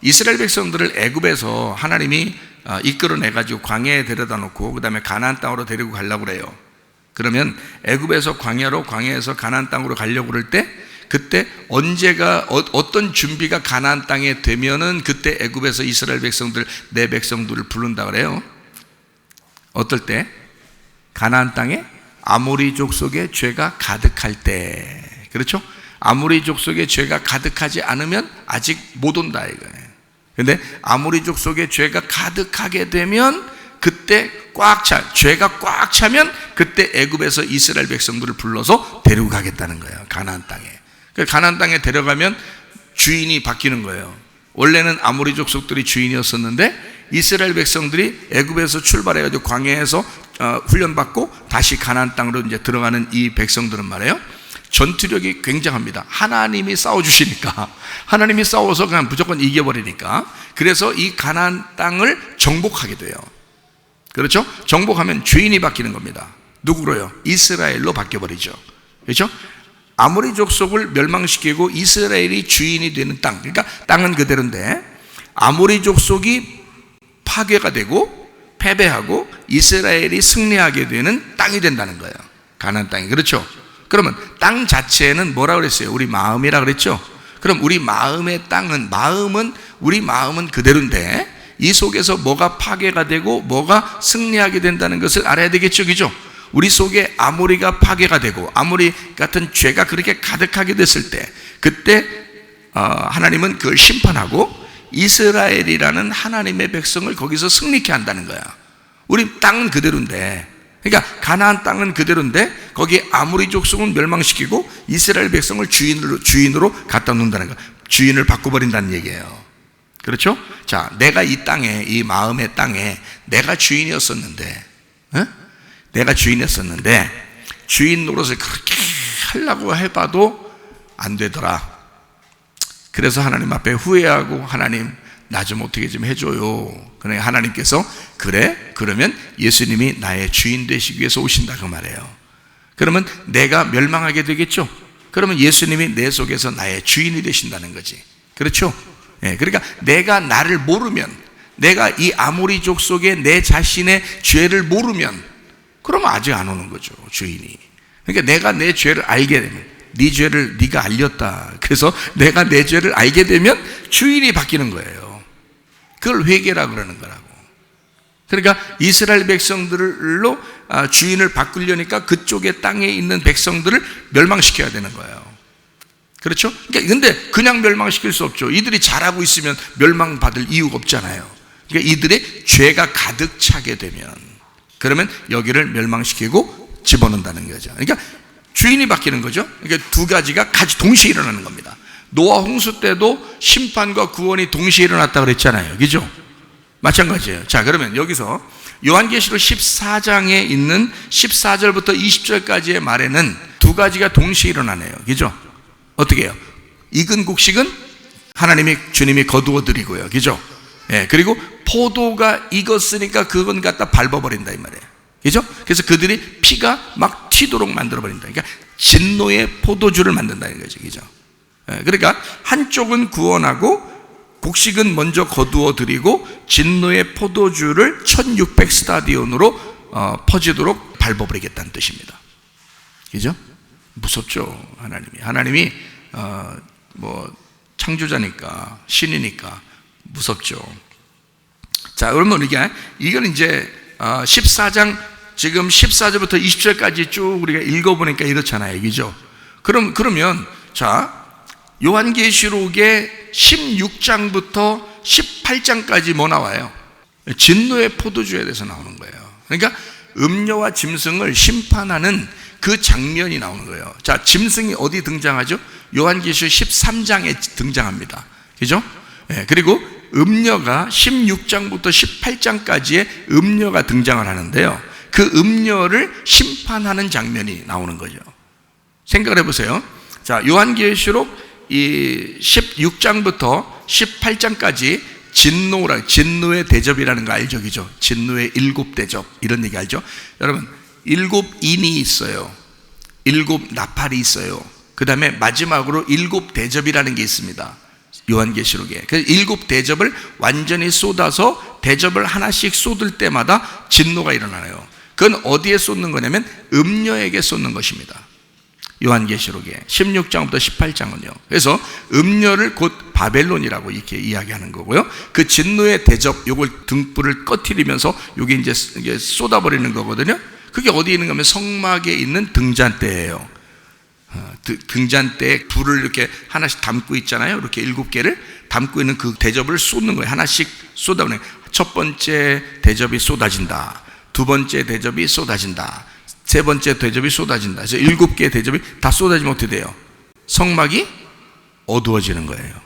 이스라엘 백성들을 애굽에서 하나님이 이끌어내가지고 광야에 데려다 놓고 그 다음에 가나안 땅으로 데리고 가려고 그래요. 그러면 애굽에서 광야에서 가나안 땅으로 가려고 그럴 때 그때 언제가 어떤 준비가 가나안 땅에 되면은 그때 애굽에서 이스라엘 백성들 내 백성들을 부른다 그래요. 어떨 때? 가나안 땅에 아모리족 속에 죄가 가득할 때. 그렇죠? 아모리족 속에 죄가 가득하지 않으면 아직 못 온다 이거예요. 근데 아모리족 속에 죄가 가득하게 되면 그때 죄가 꽉 차면 그때 애굽에서 이스라엘 백성들을 불러서 데리고 가겠다는 거예요. 가나안 땅에. 가나안 땅에 데려가면 주인이 바뀌는 거예요. 원래는 아모리족 속들이 주인이었었는데 이스라엘 백성들이 애굽에서 출발해가지고 광야에서 훈련받고 다시 가나안 땅으로 이제 들어가는 이 백성들은 말이에요. 전투력이 굉장합니다. 하나님이 싸워주시니까, 하나님이 싸워서 그냥 무조건 이겨버리니까. 그래서 이 가나안 땅을 정복하게 돼요. 그렇죠? 정복하면 주인이 바뀌는 겁니다. 누구로요? 이스라엘로 바뀌어버리죠. 그렇죠? 아모리 족속을 멸망시키고 이스라엘이 주인이 되는 땅, 그러니까 땅은 그대로인데 아모리 족속이 파괴가 되고 패배하고 이스라엘이 승리하게 되는 땅이 된다는 거예요. 가나안 땅이. 그렇죠? 그러면 땅 자체는 뭐라 그랬어요? 우리 마음이라 그랬죠? 그럼 우리 마음의 땅은, 우리 마음은 그대로인데 이 속에서 뭐가 파괴가 되고 뭐가 승리하게 된다는 것을 알아야 되겠죠. 그죠? 우리 속에 아모리가 파괴가 되고 아모리 같은 죄가 그렇게 가득하게 됐을 때, 그때 하나님은 그걸 심판하고 이스라엘이라는 하나님의 백성을 거기서 승리케 한다는 거야. 우리 땅은 그대로인데, 그러니까 가나안 땅은 그대로인데 거기에 아모리 족속은 멸망시키고 이스라엘 백성을 주인으로 갖다 놓는다는 거야. 주인을 바꿔버린다는 얘기예요. 그렇죠? 자, 내가 이 땅에, 이 마음의 땅에 내가 주인이었었는데, 내가 주인이었었는데 주인 노릇을 그렇게 하려고 해봐도 안 되더라. 그래서 하나님 앞에 후회하고, 하나님 나 좀 어떻게 좀 해줘요. 그러니 하나님께서 그래? 그러면 예수님이 나의 주인 되시기 위해서 오신다 그 말이에요. 그러면 내가 멸망하게 되겠죠. 그러면 예수님이 내 속에서 나의 주인이 되신다는 거지. 그렇죠? 예, 그러니까 내가 나를 모르면, 내가 이 아모리 족속의 내 자신의 죄를 모르면, 그러면 아직 안 오는 거죠, 주인이. 그러니까 내가 내 죄를 알게 되면, 네 죄를 네가 알렸다. 그래서 내가 내 죄를 알게 되면 주인이 바뀌는 거예요. 그걸 회개라 그러는 거라고. 그러니까 이스라엘 백성들로 주인을 바꾸려니까 그쪽의 땅에 있는 백성들을 멸망시켜야 되는 거예요. 그렇죠? 그러니까 근데 그냥 멸망시킬 수 없죠. 이들이 잘하고 있으면 멸망받을 이유가 없잖아요. 그러니까 이들의 죄가 가득 차게 되면, 그러면 여기를 멸망시키고 집어넣는다는 거죠. 그러니까 주인이 바뀌는 거죠. 그러니까 두 가지가 같이 동시에 일어나는 겁니다. 노아 홍수 때도 심판과 구원이 동시에 일어났다 그랬잖아요. 그죠? 마찬가지예요. 자, 그러면 여기서 요한계시록 14장에 있는 14절부터 20절까지의 말에는 두 가지가 동시에 일어나네요. 그죠? 어떻게 해요? 익은 곡식은 하나님이, 주님이 거두어 드리고요. 그죠? 예, 그리고 포도가 익었으니까 그건 갖다 밟아버린다 이 말이에요. 그죠? 그래서 그들이 피가 막 튀도록 만들어버린다. 그러니까 진노의 포도주를 만든다는 거죠. 그죠? 예, 그러니까 한쪽은 구원하고 곡식은 먼저 거두어 드리고 진노의 포도주를 1600 스타디온으로 퍼지도록 밟아버리겠다는 뜻입니다. 그죠? 무섭죠, 하나님이 창조자니까, 신이니까 무섭죠. 자, 그러면 이건 이제 14장 지금 14절부터 20절까지 쭉 우리가 읽어보니까 이렇잖아요. 그죠? 그러면 자, 요한계시록의 16장부터 18장까지 뭐 나와요? 진노의 포도주에 대해서 나오는 거예요. 그러니까 음녀와 짐승을 심판하는 그 장면이 나오는 거예요. 자, 짐승이 어디 등장하죠? 요한계시록 13장에 등장합니다. 그죠? 예, 그리고 음녀가 16장부터 18장까지의 음녀가 등장을 하는데요, 그 음녀를 심판하는 장면이 나오는 거죠. 생각을 해보세요. 자, 요한계시록 이 16장부터 18장까지 진노의 대접이라는 거 알죠? 그죠? 진노의 7대접, 이런 얘기 알죠? 여러분, 7인이 있어요. 7 나팔이 있어요. 그 다음에 마지막으로 7대접이라는 게 있습니다, 요한계시록에. 그 7대접을 완전히 쏟아서 대접을 하나씩 쏟을 때마다 진노가 일어나요. 그건 어디에 쏟는 거냐면 음녀에게 쏟는 것입니다, 요한계시록에 16장부터 18장은요. 그래서 음녀를 곧 바벨론이라고 이렇게 이야기하는 거고요, 그 진노의 대접, 요걸 등불을 꺼트리면서 요게 이제 쏟아버리는 거거든요. 그게 어디에 있는 거면 성막에 있는 등잔대예요. 등잔대에 불을 이렇게 하나씩 담고 있잖아요. 이렇게 7개를 담고 있는 그 대접을 쏟는 거예요. 하나씩 쏟아버리는 거예요. 첫 번째 대접이 쏟아진다, 두 번째 대접이 쏟아진다, 세 번째 대접이 쏟아진다. 그래서 7개의 대접이 다 쏟아지면 어떻게 돼요? 성막이 어두워지는 거예요.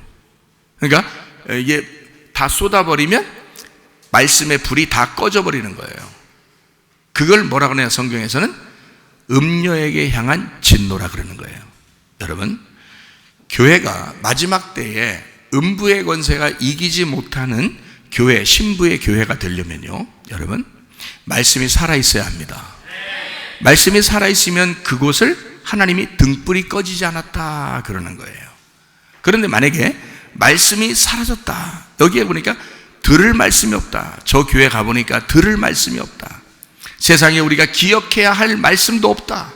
그러니까 이게 다 쏟아버리면 말씀의 불이 다 꺼져버리는 거예요. 그걸 뭐라고 하냐, 성경에서는 음녀에게 향한 진노라 그러는 거예요. 여러분, 교회가 마지막 때에 음부의 권세가 이기지 못하는 교회, 신부의 교회가 되려면요, 여러분, 말씀이 살아있어야 합니다. 말씀이 살아있으면 그곳을 하나님이 등불이 꺼지지 않았다 그러는 거예요. 그런데 만약에 말씀이 사라졌다, 여기에 보니까 들을 말씀이 없다, 저 교회 가보니까 들을 말씀이 없다, 세상에 우리가 기억해야 할 말씀도 없다,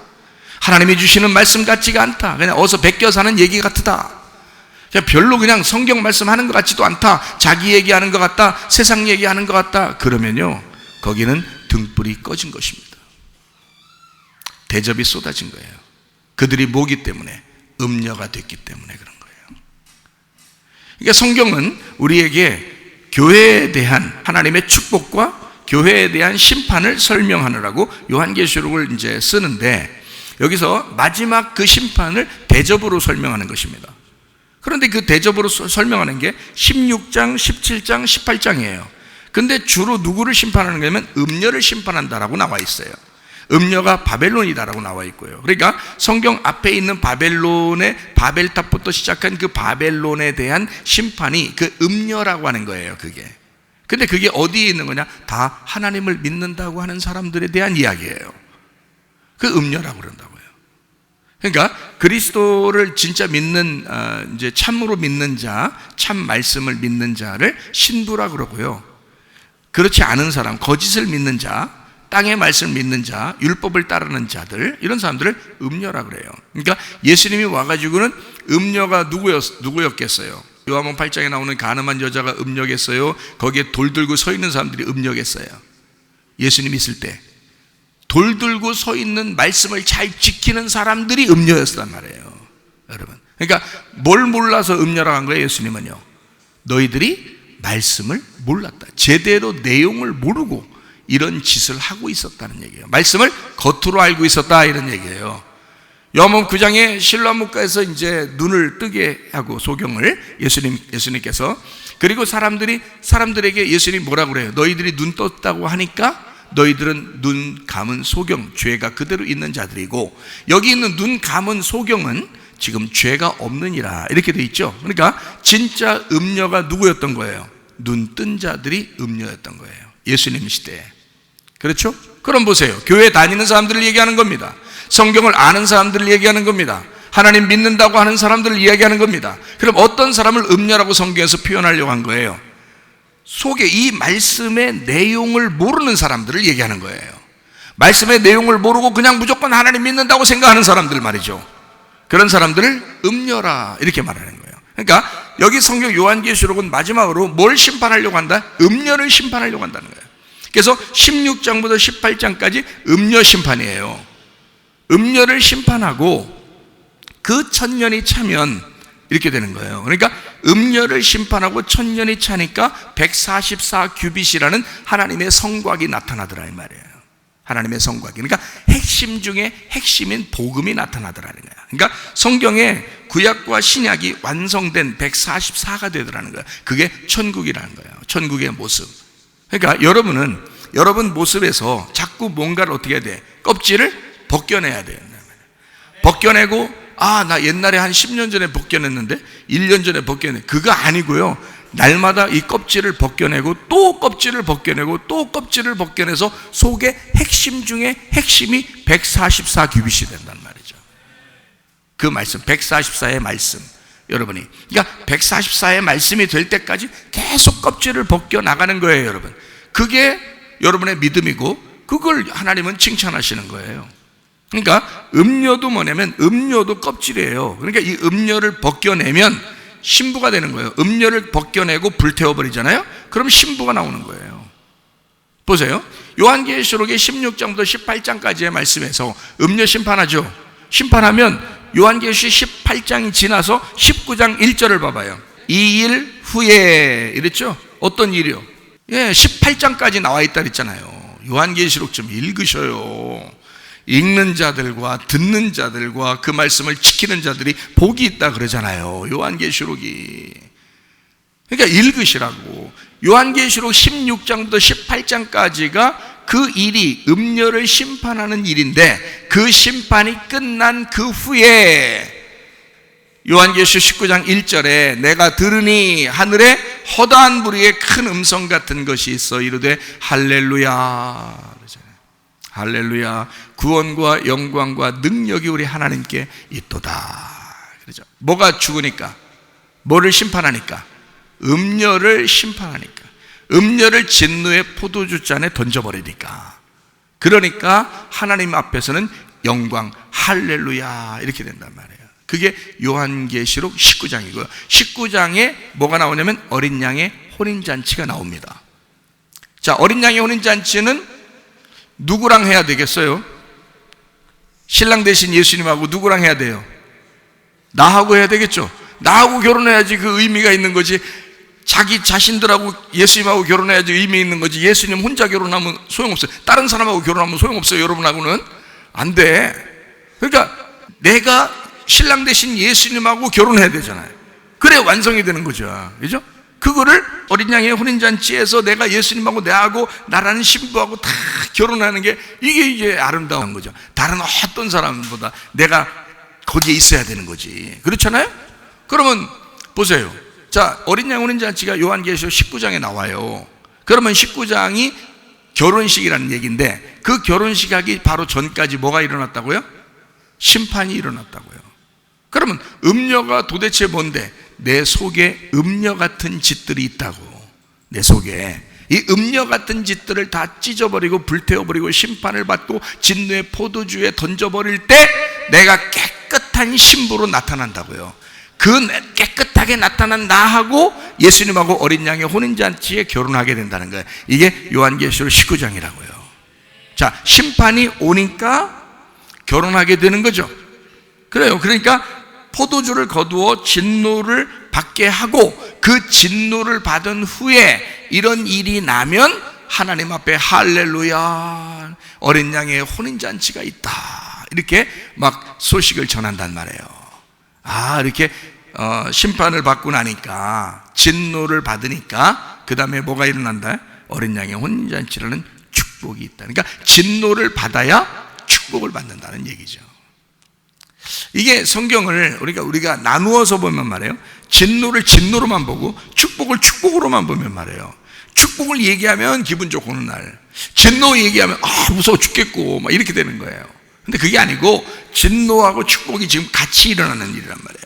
하나님이 주시는 말씀 같지가 않다, 그냥 어서 베껴 사는 얘기 같다, 그냥 별로 그냥 성경 말씀하는 것 같지도 않다, 자기 얘기하는 것 같다, 세상 얘기하는 것 같다, 그러면요, 거기는 등불이 꺼진 것입니다. 대접이 쏟아진 거예요. 그들이 뭐기 때문에? 음녀가 됐기 때문에 그런 거예요. 그러니까 성경은 우리에게 교회에 대한 하나님의 축복과 교회에 대한 심판을 설명하느라고 요한계시록을 이제 쓰는데, 여기서 마지막 그 심판을 대접으로 설명하는 것입니다. 그런데 그 대접으로 설명하는 게 16장, 17장, 18장이에요. 근데 주로 누구를 심판하는 거냐면 음녀를 심판한다라고 나와 있어요. 음녀가 바벨론이다라고 나와 있고요. 그러니까 성경 앞에 있는 바벨론의 바벨탑부터 시작한 그 바벨론에 대한 심판이 그 음녀라고 하는 거예요, 그게. 근데 그게 어디에 있는 거냐? 다 하나님을 믿는다고 하는 사람들에 대한 이야기예요. 그 음녀라고 그런다고요. 그러니까 그리스도를 진짜 믿는, 이제 참으로 믿는 자, 참 말씀을 믿는 자를 신부라 그러고요. 그렇지 않은 사람, 거짓을 믿는 자, 땅의 말씀을 믿는 자, 율법을 따르는 자들, 이런 사람들을 음녀라 그래요. 그러니까 예수님이 와가지고는 음녀가 누구였겠어요? 요한복음 8장에 나오는 가늠한 여자가 음녀겠어요? 거기에 돌 들고 서 있는 사람들이 음녀겠어요? 예수님이 있을 때 돌 들고 서 있는 말씀을 잘 지키는 사람들이 음녀였단 말이에요, 여러분. 그러니까 뭘 몰라서 음녀라고 한 거예요, 예수님은요? 너희들이 말씀을 몰랐다, 제대로 내용을 모르고 이런 짓을 하고 있었다는 얘기예요. 말씀을 겉으로 알고 있었다, 이런 얘기예요. 요한복음 9장에 실로암목가에서 이제 눈을 뜨게 하고 소경을 예수님께서, 그리고 사람들에게 예수님이 뭐라고 그래요? 너희들이 눈 떴다고 하니까 너희들은 눈 감은 소경, 죄가 그대로 있는 자들이고, 여기 있는 눈 감은 소경은 지금 죄가 없느니라, 이렇게 돼 있죠. 그러니까 진짜 음녀가 누구였던 거예요? 눈 뜬 자들이 음녀였던 거예요, 예수님 시대에. 그렇죠? 그럼 보세요, 교회 다니는 사람들을 얘기하는 겁니다. 성경을 아는 사람들을 얘기하는 겁니다. 하나님 믿는다고 하는 사람들을 이야기하는 겁니다. 그럼 어떤 사람을 음녀라고 성경에서 표현하려고 한 거예요? 속에 이 말씀의 내용을 모르는 사람들을 얘기하는 거예요. 말씀의 내용을 모르고 그냥 무조건 하나님 믿는다고 생각하는 사람들 말이죠. 그런 사람들을 음녀라, 이렇게 말하는 거예요. 그러니까 여기 성경 요한계시록은 마지막으로 뭘 심판하려고 한다? 음녀를 심판하려고 한다는 거예요. 그래서 16장부터 18장까지 음녀 심판이에요. 음녀를 심판하고 그 천년이 차면 이렇게 되는 거예요. 그러니까 음녀를 심판하고 천년이 차니까 144규빗이라는 하나님의 성곽이 나타나더라, 이 말이에요. 하나님의 성곽이. 그러니까 핵심 중에 핵심인 복음이 나타나더라는 거예요. 그러니까 성경에 구약과 신약이 완성된 144가 되더라는 거예요. 그게 천국이라는 거예요. 천국의 모습. 그러니까 여러분 모습에서 자꾸 뭔가를 어떻게 해야 돼? 껍질을 벗겨내야 돼요. 벗겨내고, 나 옛날에 한 10년 전에 벗겨냈는데 1년 전에 벗겨냈는데, 그거 아니고요, 날마다 이 껍질을 벗겨내고 또 껍질을 벗겨내고 또 껍질을 벗겨내서 속에 핵심 중에 핵심이 144규빗이 된단 말이죠. 그 말씀, 144의 말씀, 여러분이, 그러니까 144의 말씀이 될 때까지 계속 껍질을 벗겨 나가는 거예요, 여러분. 그게 여러분의 믿음이고, 그걸 하나님은 칭찬하시는 거예요. 그러니까 음녀도 뭐냐면, 음녀도 껍질이에요. 그러니까 이 음녀를 벗겨내면 신부가 되는 거예요. 음녀를 벗겨내고 불태워버리잖아요. 그럼 신부가 나오는 거예요. 보세요, 요한계시록의 16장부터 18장까지의 말씀에서 음녀 심판하죠. 심판하면 요한계시록 18장이 지나서 19장 1절을 봐봐요. 이 일 후에, 이랬죠. 어떤 일이요? 18장까지 나와 있다 그랬잖아요. 요한계시록 좀 읽으셔요. 읽는 자들과 듣는 자들과 그 말씀을 지키는 자들이 복이 있다 그러잖아요, 요한계시록이. 그러니까 읽으시라고. 요한계시록 16장부터 18장까지가 그 일이 음녀를 심판하는 일인데, 그 심판이 끝난 그 후에 요한계시록 19장 1절에 내가 들으니 하늘에 허다한 무리의 큰 음성 같은 것이 있어 이르되 할렐루야. 할렐루야. 구원과 영광과 능력이 우리 하나님께 있도다. 그러죠. 뭐가 죽으니까? 뭐를 심판하니까? 음녀를 심판하니까. 음녀를 진노의 포도주 잔에 던져버리니까. 그러니까 하나님 앞에서는 영광, 할렐루야 이렇게 된단 말이에요. 그게 요한계시록 19장이고요 19장에 뭐가 나오냐면 어린 양의 혼인잔치가 나옵니다. 자, 어린 양의 혼인잔치는 누구랑 해야 되겠어요? 신랑 대신 예수님하고 누구랑 해야 돼요? 나하고 해야 되겠죠. 나하고 결혼해야지 그 의미가 있는 거지. 자기 자신들하고 예수님하고 결혼해야지 의미 있는 거지. 예수님 혼자 결혼하면 소용없어요. 다른 사람하고 결혼하면 소용없어요. 여러분하고는 안 돼. 그러니까 내가 신랑 대신 예수님하고 결혼해야 되잖아요. 그래 완성이 되는 거죠. 그죠? 그거를 어린 양의 혼인잔치에서 내가 예수님하고 나하고 나라는 신부하고 다 결혼하는 게 이게 아름다운 거죠. 다른 어떤 사람보다 내가 거기에 있어야 되는 거지. 그렇잖아요? 그러면 보세요. 자, 어린 양 혼인잔치가 요한계시록 19장에 나와요. 그러면 19장이 결혼식이라는 얘기인데 그 결혼식 하기 바로 전까지 뭐가 일어났다고요? 심판이 일어났다고요. 그러면 음녀가 도대체 뭔데? 내 속에 음녀 같은 짓들이 있다고. 내 속에 이 음녀 같은 짓들을 다 찢어버리고 불태워버리고 심판을 받고 진노의 포도주에 던져버릴 때 내가 깨끗한 신부로 나타난다고요. 그 깨끗하게 나타난 나하고 예수님하고 어린 양의 혼인잔치에 결혼하게 된다는 거예요. 이게 요한계시록 19장이라고요. 자, 심판이 오니까 결혼하게 되는 거죠. 그래요. 그러니까 포도주를 거두어 진노를 받게 하고 그 진노를 받은 후에 이런 일이 나면 하나님 앞에 할렐루야 어린 양의 혼인잔치가 있다 이렇게 막 소식을 전한단 말이에요. 아, 이렇게 심판을 받고 나니까 진노를 받으니까 그 다음에 뭐가 일어난다? 어린 양의 혼인잔치라는 축복이 있다. 그러니까 진노를 받아야 축복을 받는다는 얘기죠. 이게 성경을 우리가 나누어서 보면 말이에요. 진노를 진노로만 보고 축복을 축복으로만 보면 말이에요. 축복을 얘기하면 기분 좋고 오는 날, 진노 얘기하면 무서워 죽겠고 막 이렇게 되는 거예요. 근데 그게 아니고 진노하고 축복이 지금 같이 일어나는 일이란 말이에요.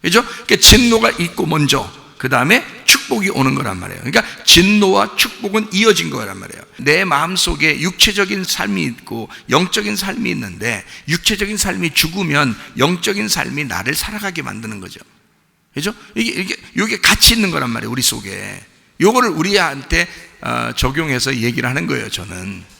그죠? 그러니까 진노가 있고 먼저 그 다음에 축복이 오는 거란 말이에요. 그러니까 진노와 축복은 이어진 거란 말이에요. 내 마음속에 육체적인 삶이 있고 영적인 삶이 있는데 육체적인 삶이 죽으면 영적인 삶이 나를 살아가게 만드는 거죠. 그죠? 이게 같이 있는 거란 말이에요. 우리 속에. 요거를 우리한테 적용해서 얘기를 하는 거예요. 저는.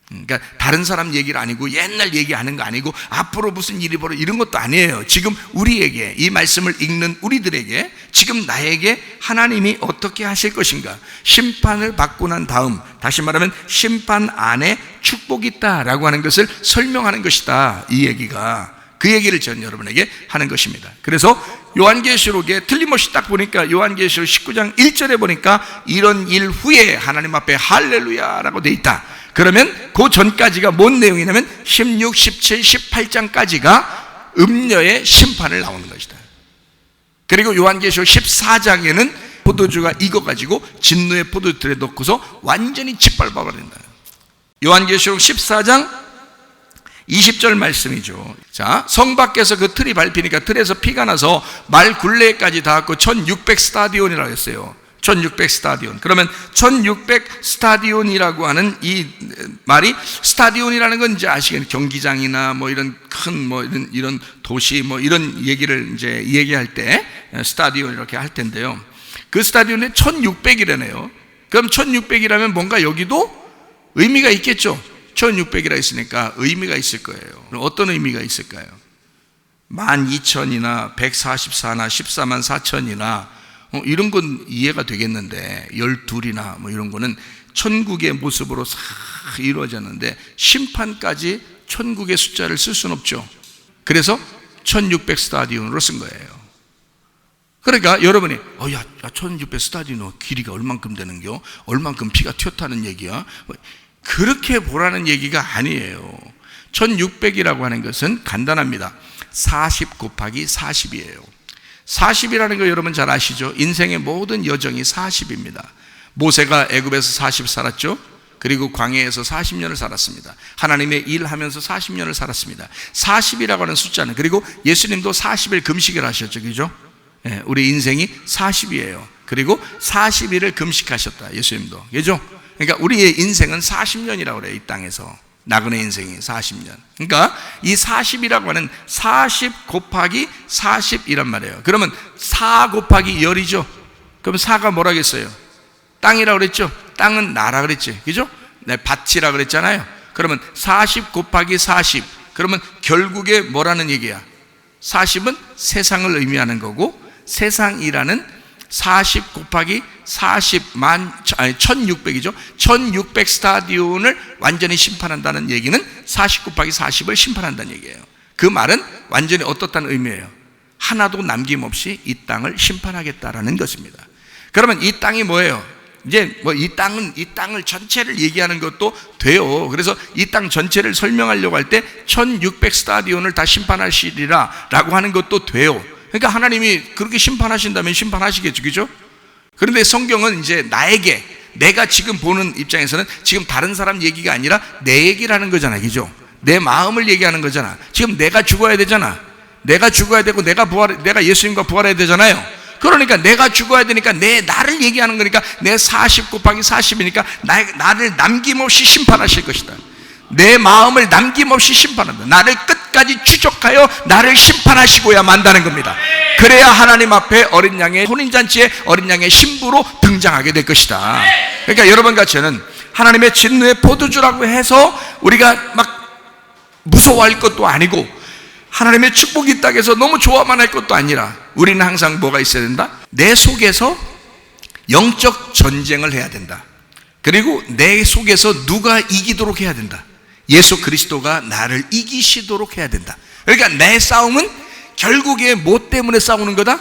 그러니까 다른 사람 얘기를 아니고 옛날 얘기하는 거 아니고 앞으로 무슨 일이 벌어 이런 것도 아니에요. 지금 우리에게 이 말씀을 읽는 우리들에게 지금 나에게 하나님이 어떻게 하실 것인가, 심판을 받고 난 다음, 다시 말하면 심판 안에 축복이 있다라고 하는 것을 설명하는 것이다. 이 얘기가 그 얘기를 전 여러분에게 하는 것입니다. 그래서 요한계시록에 틀림없이 딱 보니까 요한계시록 19장 1절에 보니까 이런 일 후에 하나님 앞에 할렐루야라고 돼 있다. 그러면 그 전까지가 뭔 내용이냐면 16, 17, 18장까지가 음녀의 심판을 나오는 것이다. 그리고 요한계시록 14장에는 포도주가 익어가지고 진노의 포도주에 넣고서 완전히 짓밟아버린다. 요한계시록 14장 20절 말씀이죠. 자, 성 밖에서 그 틀이 밟히니까 틀에서 피가 나서 말 굴레까지 닿았고 1600 스타디온이라고 했어요. 1600 스타디온. 그러면 1600 스타디온이라고 하는 이 말이, 스타디온이라는 건 이제 아시겠죠? 경기장이나 뭐 이런 큰 뭐 이런 도시 뭐 이런 얘기를 이제 얘기할 때 스타디온 이렇게 할 텐데요. 그 스타디온에 1600이라네요. 그럼 1600이라면 뭔가 여기도 의미가 있겠죠? 1600이라 했으니까 의미가 있을 거예요. 그럼 어떤 의미가 있을까요? 12,000이나 144나 14만 4천이나 이런 건 이해가 되겠는데 12이나 뭐 이런 거는 천국의 모습으로 싹 이루어졌는데 심판까지 천국의 숫자를 쓸 수는 없죠. 그래서 1600 스타디온으로 쓴 거예요. 그러니까 여러분이 1600 스타디온 길이가 얼만큼 되는겨? 얼만큼 피가 튀었다는 얘기야? 그렇게 보라는 얘기가 아니에요. 1600이라고 하는 것은 간단합니다. 40 곱하기 40이에요. 40이라는 거 여러분 잘 아시죠? 인생의 모든 여정이 40입니다. 모세가 애굽에서 40 살았죠. 그리고 광야에서 40년을 살았습니다. 하나님의 일하면서 40년을 살았습니다. 40이라고 하는 숫자는, 그리고 예수님도 40일 금식을 하셨죠. 그죠? 예, 우리 인생이 40이에요. 그리고 40일을 금식하셨다, 예수님도. 그죠? 그러니까 우리의 인생은 40년이라고 그래요. 이 땅에서 나그네 인생이 40년. 그러니까 이 40이라고 하는 40 곱하기 40이란 말이에요. 그러면 4 곱하기 열이죠. 그럼 4가 뭐라겠어요? 땅이라고 그랬죠? 땅은 나라 그랬지. 그죠? 네, 밭이라 그랬잖아요. 그러면 40 곱하기 40. 그러면 결국에 뭐라는 얘기야? 40은 세상을 의미하는 거고, 세상이라는 40 곱하기 1600이죠. 1600 스타디온을 완전히 심판한다는 얘기는 40 곱하기 40을 심판한다는 얘기예요. 그 말은 완전히 어떻다는 의미예요? 하나도 남김없이 이 땅을 심판하겠다라는 것입니다. 그러면 이 땅이 뭐예요? 이제 뭐 이 땅을 전체를 얘기하는 것도 돼요. 그래서 이 땅 전체를 설명하려고 할 때 1600 스타디온을 다 심판하시리라 라고 하는 것도 돼요. 그러니까 하나님이 그렇게 심판하신다면 심판하시겠죠. 그죠? 그런데 성경은 이제 나에게, 내가 지금 보는 입장에서는 지금 다른 사람 얘기가 아니라 내 얘기를 하는 거잖아. 그죠? 내 마음을 얘기하는 거잖아. 지금 내가 죽어야 되잖아. 내가 죽어야 되고 내가 예수님과 부활해야 되잖아요. 그러니까 내가 죽어야 되니까 나를 얘기하는 거니까 내 40 곱하기 40이니까 나를 남김없이 심판하실 것이다. 내 마음을 남김없이 심판한다. 나를 끝까지 추적하여 나를 심판하시고야 만다는 겁니다. 그래야 하나님 앞에 어린 양의 혼인잔치에 어린 양의 신부로 등장하게 될 것이다. 그러니까 여러분과 저는 하나님의 진노의 포도주라고 해서 우리가 막 무서워할 것도 아니고, 하나님의 축복이 이 땅에서 너무 좋아만 할 것도 아니라, 우리는 항상 뭐가 있어야 된다? 내 속에서 영적 전쟁을 해야 된다. 그리고 내 속에서 누가 이기도록 해야 된다. 예수 그리스도가 나를 이기시도록 해야 된다. 그러니까 내 싸움은 결국에 뭐 때문에 싸우는 거다?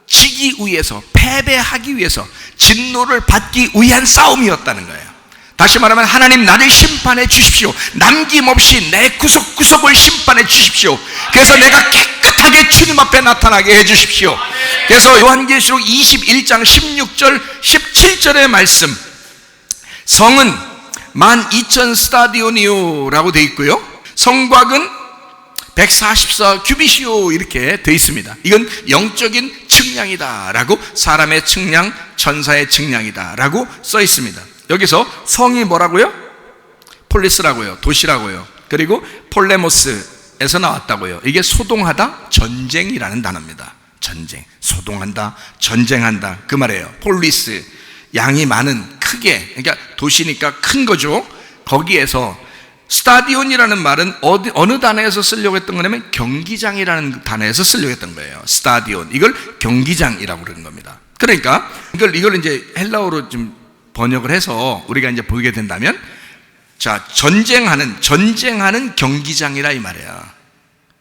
지기 위해서, 패배하기 위해서, 진노를 받기 위한 싸움이었다는 거예요. 다시 말하면 하나님 나를 심판해 주십시오. 남김없이 내 구석구석을 심판해 주십시오. 그래서 내가 깨끗하게 주님 앞에 나타나게 해 주십시오. 그래서 요한계시록 21장 16절 17절의 말씀, 성은 12,000 스타디온이요 라고 되어 있고요, 성곽은 144 규빗이요 이렇게 되어 있습니다. 이건 영적인 측량이다 라고, 사람의 측량, 천사의 측량이다 라고 써 있습니다. 여기서 성이 뭐라고요? 폴리스라고요, 도시라고요. 그리고 폴레모스에서 나왔다고요. 이게 소동하다, 전쟁이라는 단어입니다. 전쟁, 소동한다, 전쟁한다, 그 말이에요. 폴리스, 양이 많은, 크게, 그러니까 도시니까 큰 거죠. 거기에서 스타디온이라는 말은 어느 단어에서 쓰려고 했던 거냐면 경기장이라는 단어에서 쓰려고 했던 거예요. 스타디온, 이걸 경기장이라고 그러는 겁니다. 그러니까 이걸 이제 헬라어로 좀 번역을 해서 우리가 이제 보게 된다면, 자, 전쟁하는 경기장이라 이 말이야.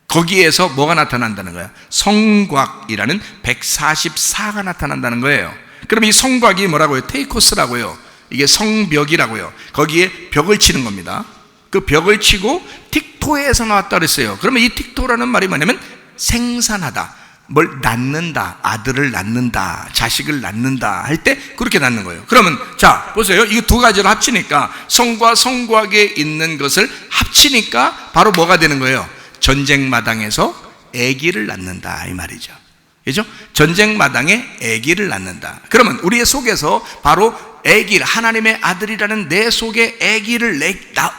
거기에서 뭐가 나타난다는 거야? 성곽이라는 144가 나타난다는 거예요. 그럼 이 성곽이 뭐라고요? 테이코스라고요. 이게 성벽이라고요. 거기에 벽을 치는 겁니다. 그 벽을 치고 틱토에서 나왔다 그랬어요. 그러면 이 틱토라는 말이 뭐냐면 생산하다, 뭘 낳는다, 아들을 낳는다, 자식을 낳는다 할 때 그렇게 낳는 거예요. 그러면 자 보세요. 이 두 가지를 합치니까, 성과 성곽에 있는 것을 합치니까 바로 뭐가 되는 거예요? 전쟁마당에서 아기를 낳는다 이 말이죠. 그죠? 전쟁마당에 아기를 낳는다. 그러면 우리의 속에서 바로 아기, 하나님의 아들이라는 내 속에 아기를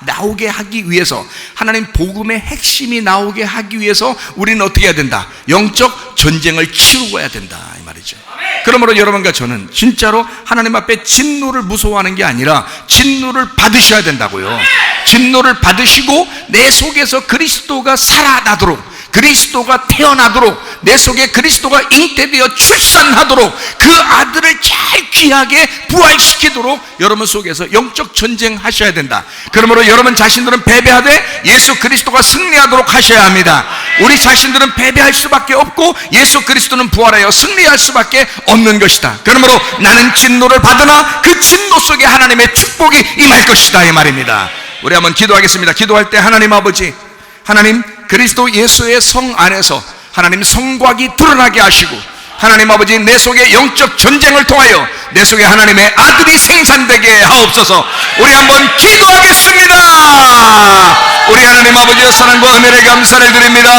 나오게 하기 위해서, 하나님 복음의 핵심이 나오게 하기 위해서 우리는 어떻게 해야 된다? 영적 전쟁을 치루어야 된다 이 말이죠. 그러므로 여러분과 저는 진짜로 하나님 앞에 진노를 무서워하는 게 아니라 진노를 받으셔야 된다고요. 진노를 받으시고 내 속에서 그리스도가 살아나도록, 그리스도가 태어나도록, 내 속에 그리스도가 잉태되어 출산하도록, 그 아들을 잘 귀하게 부활시키도록 여러분 속에서 영적 전쟁하셔야 된다. 그러므로 여러분 자신들은 패배하되 예수 그리스도가 승리하도록 하셔야 합니다. 우리 자신들은 패배할 수밖에 없고 예수 그리스도는 부활하여 승리할 수밖에 없는 것이다. 그러므로 나는 진노를 받으나 그 진노 속에 하나님의 축복이 임할 것이다 이 말입니다. 우리 한번 기도하겠습니다. 기도할 때 하나님 아버지, 하나님 그리스도 예수의 성 안에서 하나님 성곽이 드러나게 하시고, 하나님 아버지 내 속에 영적 전쟁을 통하여 내 속에 하나님의 아들이 생산되게 하옵소서. 우리 한번 기도하겠습니다. 우리 하나님 아버지의 사랑과 은혜를 감사를 드립니다.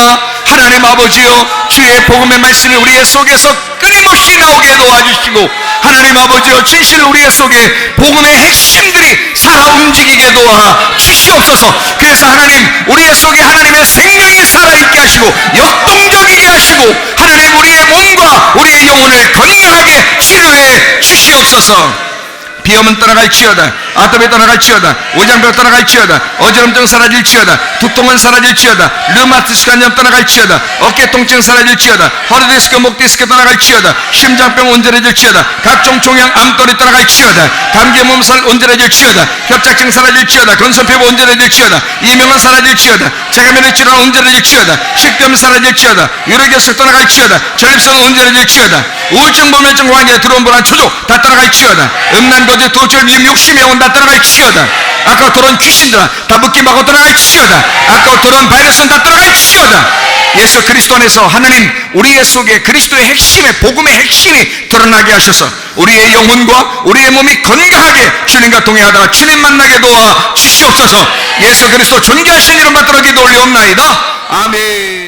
하나님 아버지여, 주의 복음의 말씀이 우리의 속에서 끊임없이 나오게 도와주시고, 하나님 아버지여, 진실 우리의 속에 복음의 핵심들이 살아 움직이게 도와 주시옵소서. 그래서 하나님, 우리의 속에 하나님의 생명이 살아있게 하시고 역동적이게 하시고, 하나님 우리의 몸과 우리의 영혼을 건강하게 치료해 주시옵소서. 비염은 떠나갈지어다, 아토피 떠나갈지어다, 오장병 떠나갈지어다, 어지럼증 사라질지어다, 두통은 사라질지어다, 류마티스 관염 떠나갈지어다, 어깨 통증 사라질지어다, 허리디스크 목디스크 떠나갈지어다, 심장병 온전해질지어다, 각종 종양 암돌이 떠나갈지어다, 감기 몸살 온전해질지어다, 협착증 사라질지어다, 건선피부 온전해질지어다, 이명은 사라질지어다, 제가면의 질환 온전해질지어다, 식도염 사라질지어다, 유로결석 떠나갈지어다, 전립선 온전해질지어다, 우울증 불면증 환기에 들어온 불안 초족 다 떠나갈지어다, 음란거지 도출 미움 욕심의 영혼 다 떠나갈지어다, 아까 들어온 귀신들아 다 묶임하고 떠나갈지어다, 아까 들어온 바이러스는 다 떠나갈지어다. 예수 그리스도 안에서 하나님 우리의 속에 그리스도의 핵심의 복음의 핵심이 드러나게 하셔서 우리의 영혼과 우리의 몸이 건강하게 주님과 동행하다가 주님 만나게 도와 주시옵소서. 예수 그리스도 존귀하신 이름 받들어 기도 올리옵나이다. 아멘.